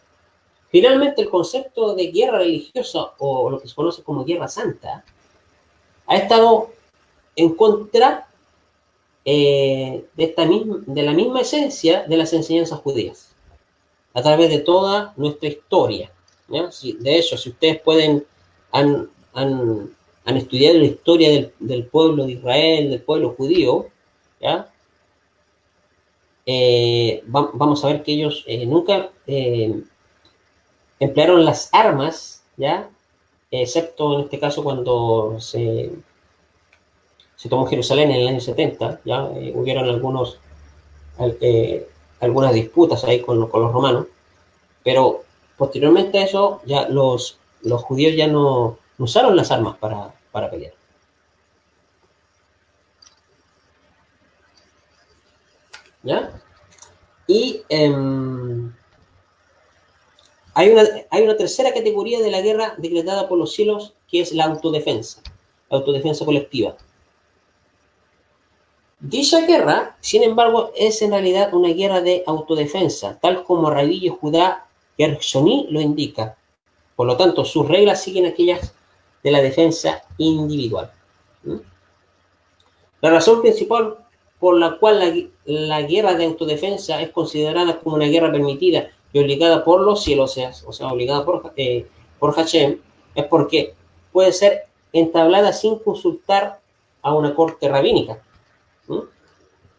Finalmente, el concepto de guerra religiosa, o lo que se conoce como guerra santa, ha estado en contra de la misma esencia de las enseñanzas judías, a través de toda nuestra historia. ¿Ya? De hecho, si ustedes han estudiado la historia del pueblo de Israel, del pueblo judío, ¿ya? Vamos a ver que ellos nunca emplearon las armas, ¿ya? Excepto en este caso cuando se tomó Jerusalén en el año 70, ¿ya? Hubieron algunas disputas ahí con los romanos, pero posteriormente a eso ya los judíos ya no usaron las armas para pelear. ¿Ya? Y hay una tercera categoría de la guerra decretada por los cielos, que es la autodefensa colectiva. Dicha guerra, sin embargo, es en realidad una guerra de autodefensa, tal como Rabí Yehudá Gershoni lo indica. Por lo tanto, sus reglas siguen aquellas de la defensa individual. La razón principal por la cual la guerra de autodefensa es considerada como una guerra permitida y obligada por los cielos, o sea, obligada por Hashem, es porque puede ser entablada sin consultar a una corte rabínica. Un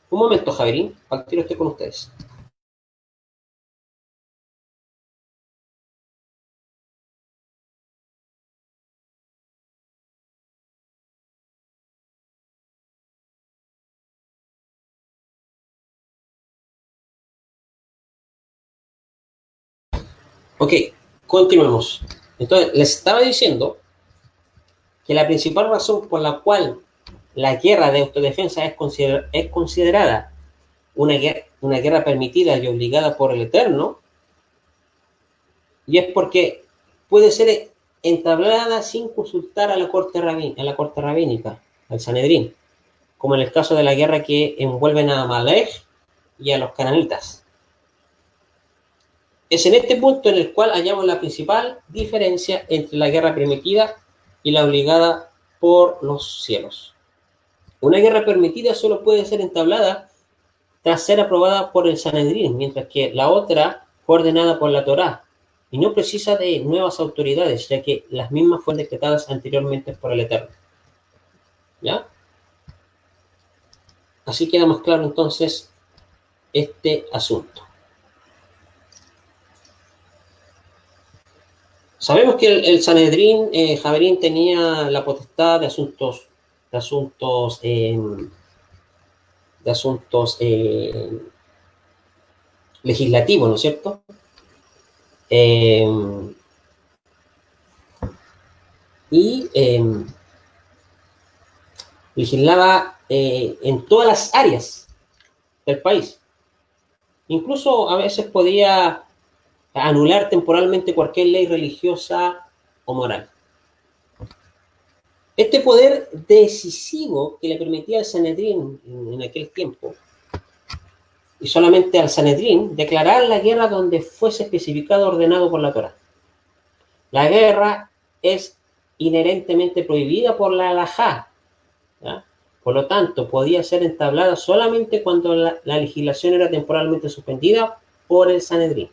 momento, Javirín, al tiro estoy con ustedes. Ok, continuemos. Entonces, les estaba diciendo que la principal razón por la cual la guerra de autodefensa es considerada una guerra permitida y obligada por el Eterno, y es porque puede ser entablada sin consultar a la corte rabínica, al Sanedrín, como en el caso de la guerra que envuelven a Amalek y a los cananitas. Es en este punto en el cual hallamos la principal diferencia entre la guerra permitida y la obligada por los cielos. Una guerra permitida solo puede ser entablada tras ser aprobada por el Sanedrín, mientras que la otra fue ordenada por la Torá y no precisa de nuevas autoridades, ya que las mismas fueron decretadas anteriormente por el Eterno. ¿Ya? Así queda más claro entonces este asunto. Sabemos que el Sanedrín, Javerín, tenía la potestad de asuntos, de asuntos legislativos, ¿no es cierto? Y legislaba en todas las áreas del país. Incluso a veces podía anular temporalmente cualquier ley religiosa o moral. Este poder decisivo que le permitía al Sanedrín en aquel tiempo, y solamente al Sanedrín, declarar la guerra donde fuese especificado ordenado por la Torá. La guerra es inherentemente prohibida por la halajá, ¿ya? Por lo tanto, podía ser entablada solamente cuando la legislación era temporalmente suspendida por el Sanedrín.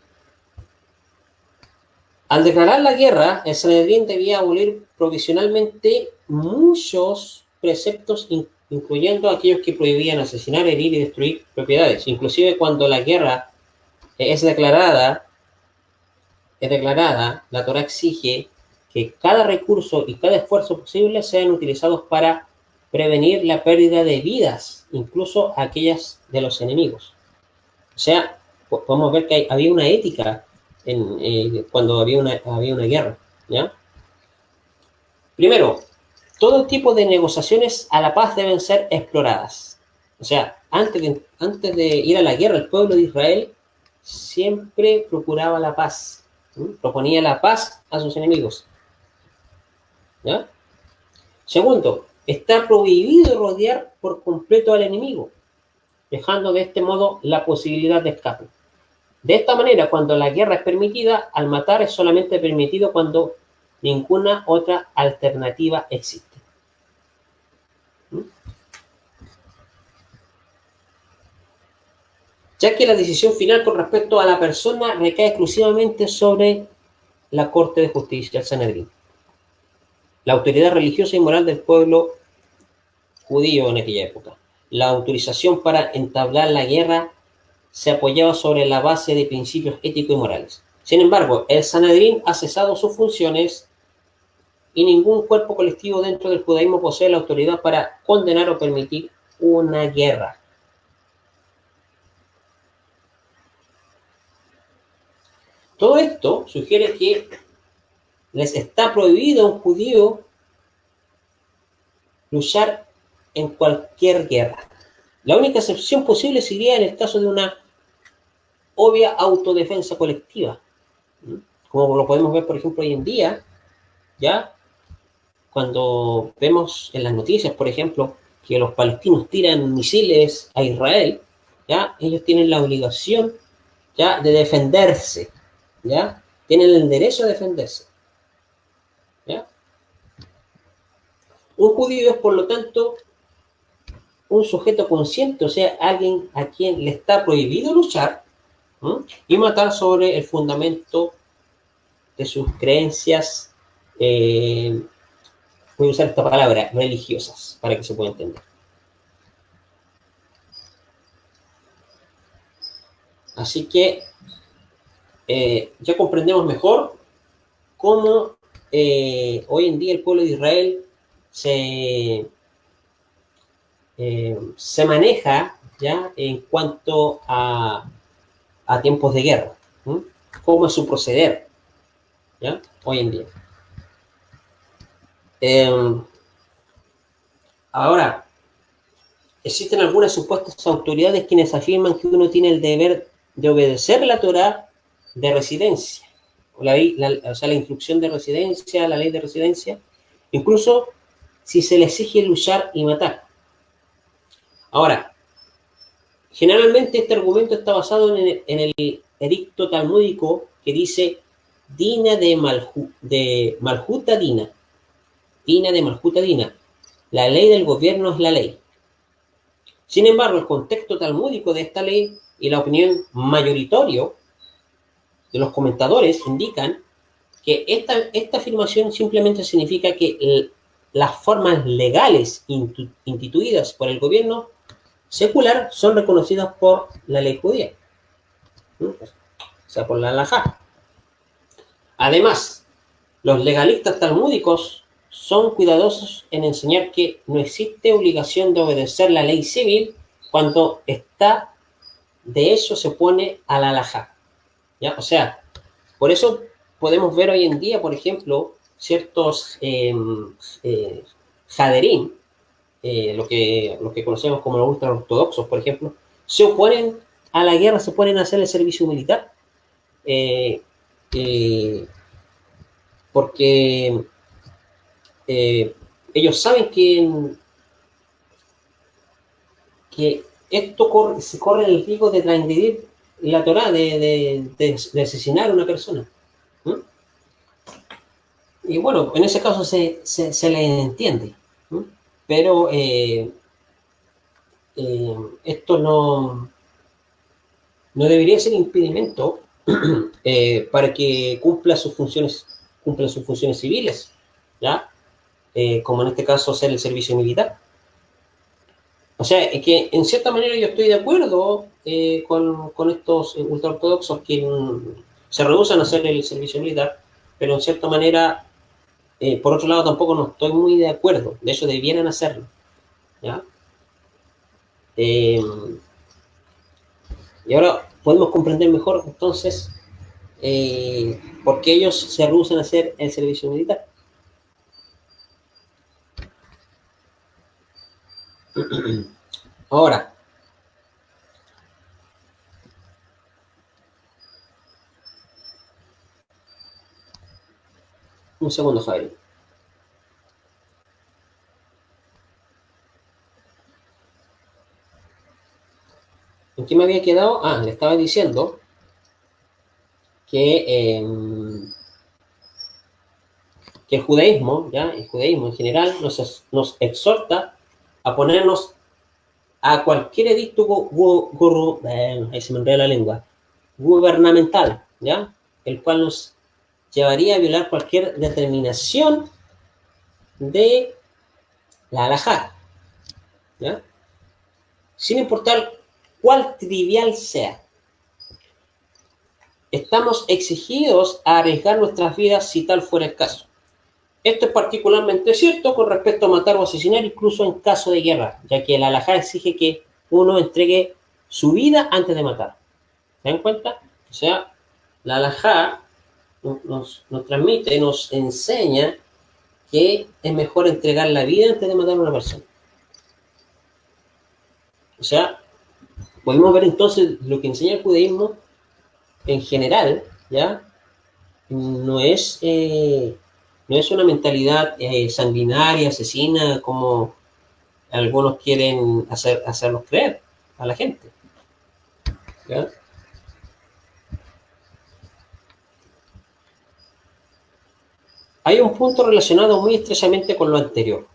Al declarar la guerra, el Sanedrín debía abolir provisionalmente muchos preceptos, incluyendo aquellos que prohibían asesinar, herir y destruir propiedades. Inclusive cuando la guerra es declarada, la Torá exige que cada recurso y cada esfuerzo posible sean utilizados para prevenir la pérdida de vidas, incluso aquellas de los enemigos. O sea, podemos ver que había una ética cuando había una guerra, ¿ya? Primero, todo tipo de negociaciones a la paz deben ser exploradas. O sea, antes de ir a la guerra, el pueblo de Israel siempre procuraba la paz, ¿sí? Proponía la paz a sus enemigos, ¿ya? Segundo, está prohibido rodear por completo al enemigo, dejando de este modo la posibilidad de escape. De esta manera, cuando la guerra es permitida, al matar es solamente permitido cuando ninguna otra alternativa existe. Ya que la decisión final con respecto a la persona recae exclusivamente sobre la Corte de Justicia, el Sanedrín, la autoridad religiosa y moral del pueblo judío en aquella época. La autorización para entablar la guerra se apoyaba sobre la base de principios éticos y morales. Sin embargo, el Sanedrín ha cesado sus funciones y ningún cuerpo colectivo dentro del judaísmo posee la autoridad para condenar o permitir una guerra. Todo esto sugiere que les está prohibido a un judío luchar en cualquier guerra. La única excepción posible sería en el caso de una obvia autodefensa colectiva, como lo podemos ver, por ejemplo, hoy en día, ¿ya? Cuando vemos en las noticias, por ejemplo, que los palestinos tiran misiles a Israel, ¿ya? Ellos tienen la obligación, ¿ya?, de defenderse, ¿ya? Tienen el derecho a defenderse, ¿ya? Un judío es, por lo tanto, un sujeto consciente, o sea, alguien a quien le está prohibido luchar, ¿sí?, y matar sobre el fundamento de sus creencias, voy a usar esta palabra, religiosas, para que se pueda entender. Así que ya comprendemos mejor cómo hoy en día el pueblo de Israel se maneja, ¿ya?, en cuanto a tiempos de guerra, ¿sí?, cómo es su proceder, ¿ya?, hoy en día. Ahora, existen algunas supuestas autoridades quienes afirman que uno tiene el deber de obedecer la Torá de residencia, o sea, la instrucción de residencia, la ley de residencia, incluso si se le exige luchar y matar. Ahora, Generalmente este argumento está basado en el edicto talmúdico que dice Dina de Malhuta Dina. Dina de Malhuta Dina. La ley del gobierno es la ley. Sin embargo, el contexto talmúdico de esta ley y la opinión mayoritaria de los comentadores indican que esta afirmación simplemente significa que las formas legales instituidas por el gobierno secular son reconocidas por la ley judía, ¿no? O sea, por la halajá. Además, los legalistas talmúdicos son cuidadosos en enseñar que no existe obligación de obedecer la ley civil cuando está de eso se pone a la halajá, ¿ya? O sea, por eso podemos ver hoy en día, por ejemplo, ciertos jaderín, lo que conocemos como los ultraortodoxos, por ejemplo, se oponen a la guerra, se oponen a hacer el servicio militar, eh, eh, porque ellos saben que esto se corre el riesgo de transgredir la Torá, de asesinar a una persona. ¿Mm? Y bueno, en ese caso se le entiende, ¿no? Pero esto no debería ser impedimento para que cumpla sus funciones civiles, ¿ya? Como en este caso hacer el servicio militar. O sea, es que en cierta manera yo estoy de acuerdo con estos ultraortodoxos que se rehusan a hacer el servicio militar, pero en cierta manera, por otro lado, tampoco no estoy muy de acuerdo. De hecho, debieran hacerlo, ¿ya? Eh, y ahora podemos comprender mejor, entonces, por qué ellos se rehusan a hacer el servicio militar. Ahora, un segundo, Javier. ¿En qué me había quedado? Ah, le estaba diciendo que, que el judaísmo, ¿ya? El judaísmo en general nos exhorta a ponernos a cualquier edicto ahí se me enreda la lengua, gubernamental, ¿ya? El cual nos llevaría a violar cualquier determinación de la halajá, ¿ya? Sin importar cuál trivial sea. Estamos exigidos a arriesgar nuestras vidas si tal fuera el caso. Esto es particularmente cierto con respecto a matar o asesinar, incluso en caso de guerra, ya que la halajá exige que uno entregue su vida antes de matar. ¿Se dan cuenta? O sea, la halajá nos transmite, nos enseña que es mejor entregar la vida antes de matar a una persona. O sea, podemos ver entonces lo que enseña el judaísmo en general, ¿ya? No es, no es una mentalidad sanguinaria, asesina, como algunos quieren hacernos creer a la gente, ¿ya? Hay un punto relacionado muy estrechamente con lo anterior,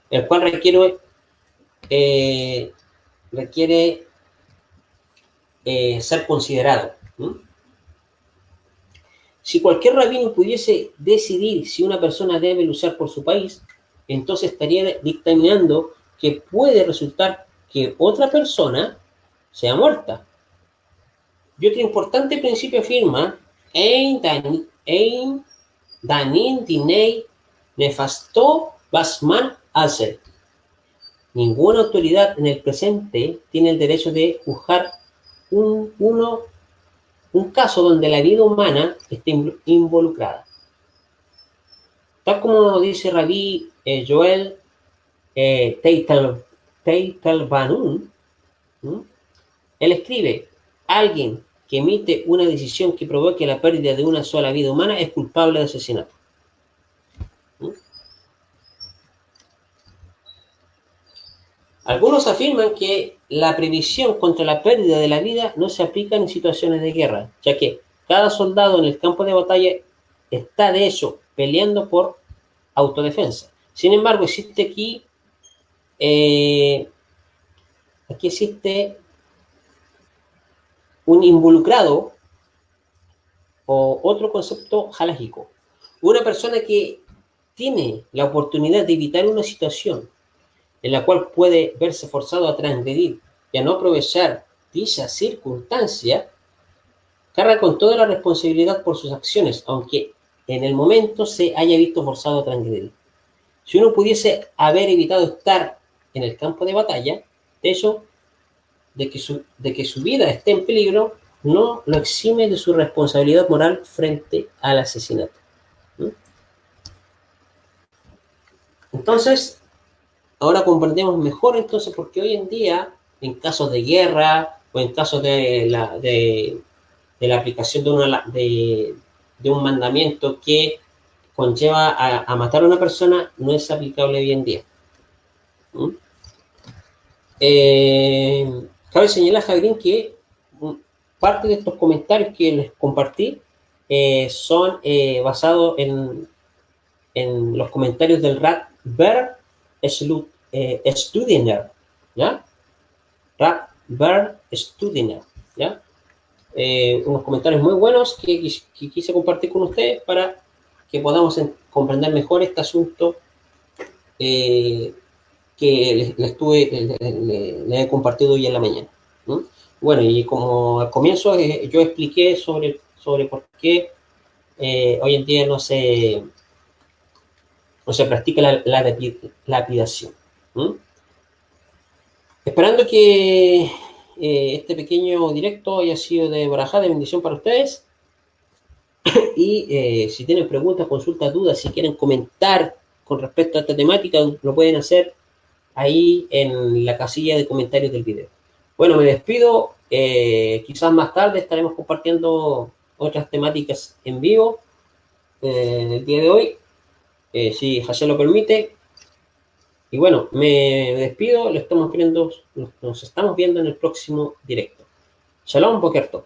el cual eh, requiere ser considerado. ¿Mm? Si cualquier rabino pudiese decidir si una persona debe luchar por su país, entonces estaría dictaminando que puede resultar que otra persona sea muerta. Y otro importante principio afirma, Ein Danin Dinei Nefasto Basman Aser. Ninguna autoridad en el presente tiene el derecho de juzgar un caso donde la vida humana esté involucrada. Tal como dice Rabí Joel Teitelbanun, él escribe, alguien que emite una decisión que provoque la pérdida de una sola vida humana es culpable de asesinato. Algunos afirman que la previsión contra la pérdida de la vida no se aplica en situaciones de guerra, ya que cada soldado en el campo de batalla está de hecho peleando por autodefensa. Sin embargo, existe aquí existe un involucrado o otro concepto halágico. Una persona que tiene la oportunidad de evitar una situación en la cual puede verse forzado a transgredir y a no aprovechar dicha circunstancia, carga con toda la responsabilidad por sus acciones, aunque en el momento se haya visto forzado a transgredir. Si uno pudiese haber evitado estar en el campo de batalla, de hecho, de que su vida esté en peligro, no lo exime de su responsabilidad moral frente al asesinato. Entonces, ahora comprendemos mejor entonces porque hoy en día, en casos de guerra o en casos de la aplicación de un mandamiento que conlleva a matar a una persona, no es aplicable hoy en día. Cabe señalar, Jabrín, que parte de estos comentarios que les compartí son basados en los comentarios del Rat Berg Studiner, ¿ya? Rat Berg Studiner, ¿ya? Unos comentarios muy buenos que quise compartir con ustedes para que podamos comprender mejor este asunto que le he compartido hoy en la mañana. ¿No? Bueno, y como al comienzo yo expliqué sobre por qué hoy en día no se practica la lapidación. ¿No? Esperando que este pequeño directo haya sido de barajada, de bendición para ustedes. Y si tienen preguntas, consultas, dudas, si quieren comentar con respecto a esta temática, lo pueden hacer ahí en la casilla de comentarios del video. Bueno, me despido. Quizás más tarde estaremos compartiendo otras temáticas en vivo el día de hoy, si José lo permite. Y bueno, me despido. Nos estamos viendo en el próximo directo. Shalom, Boker Tov.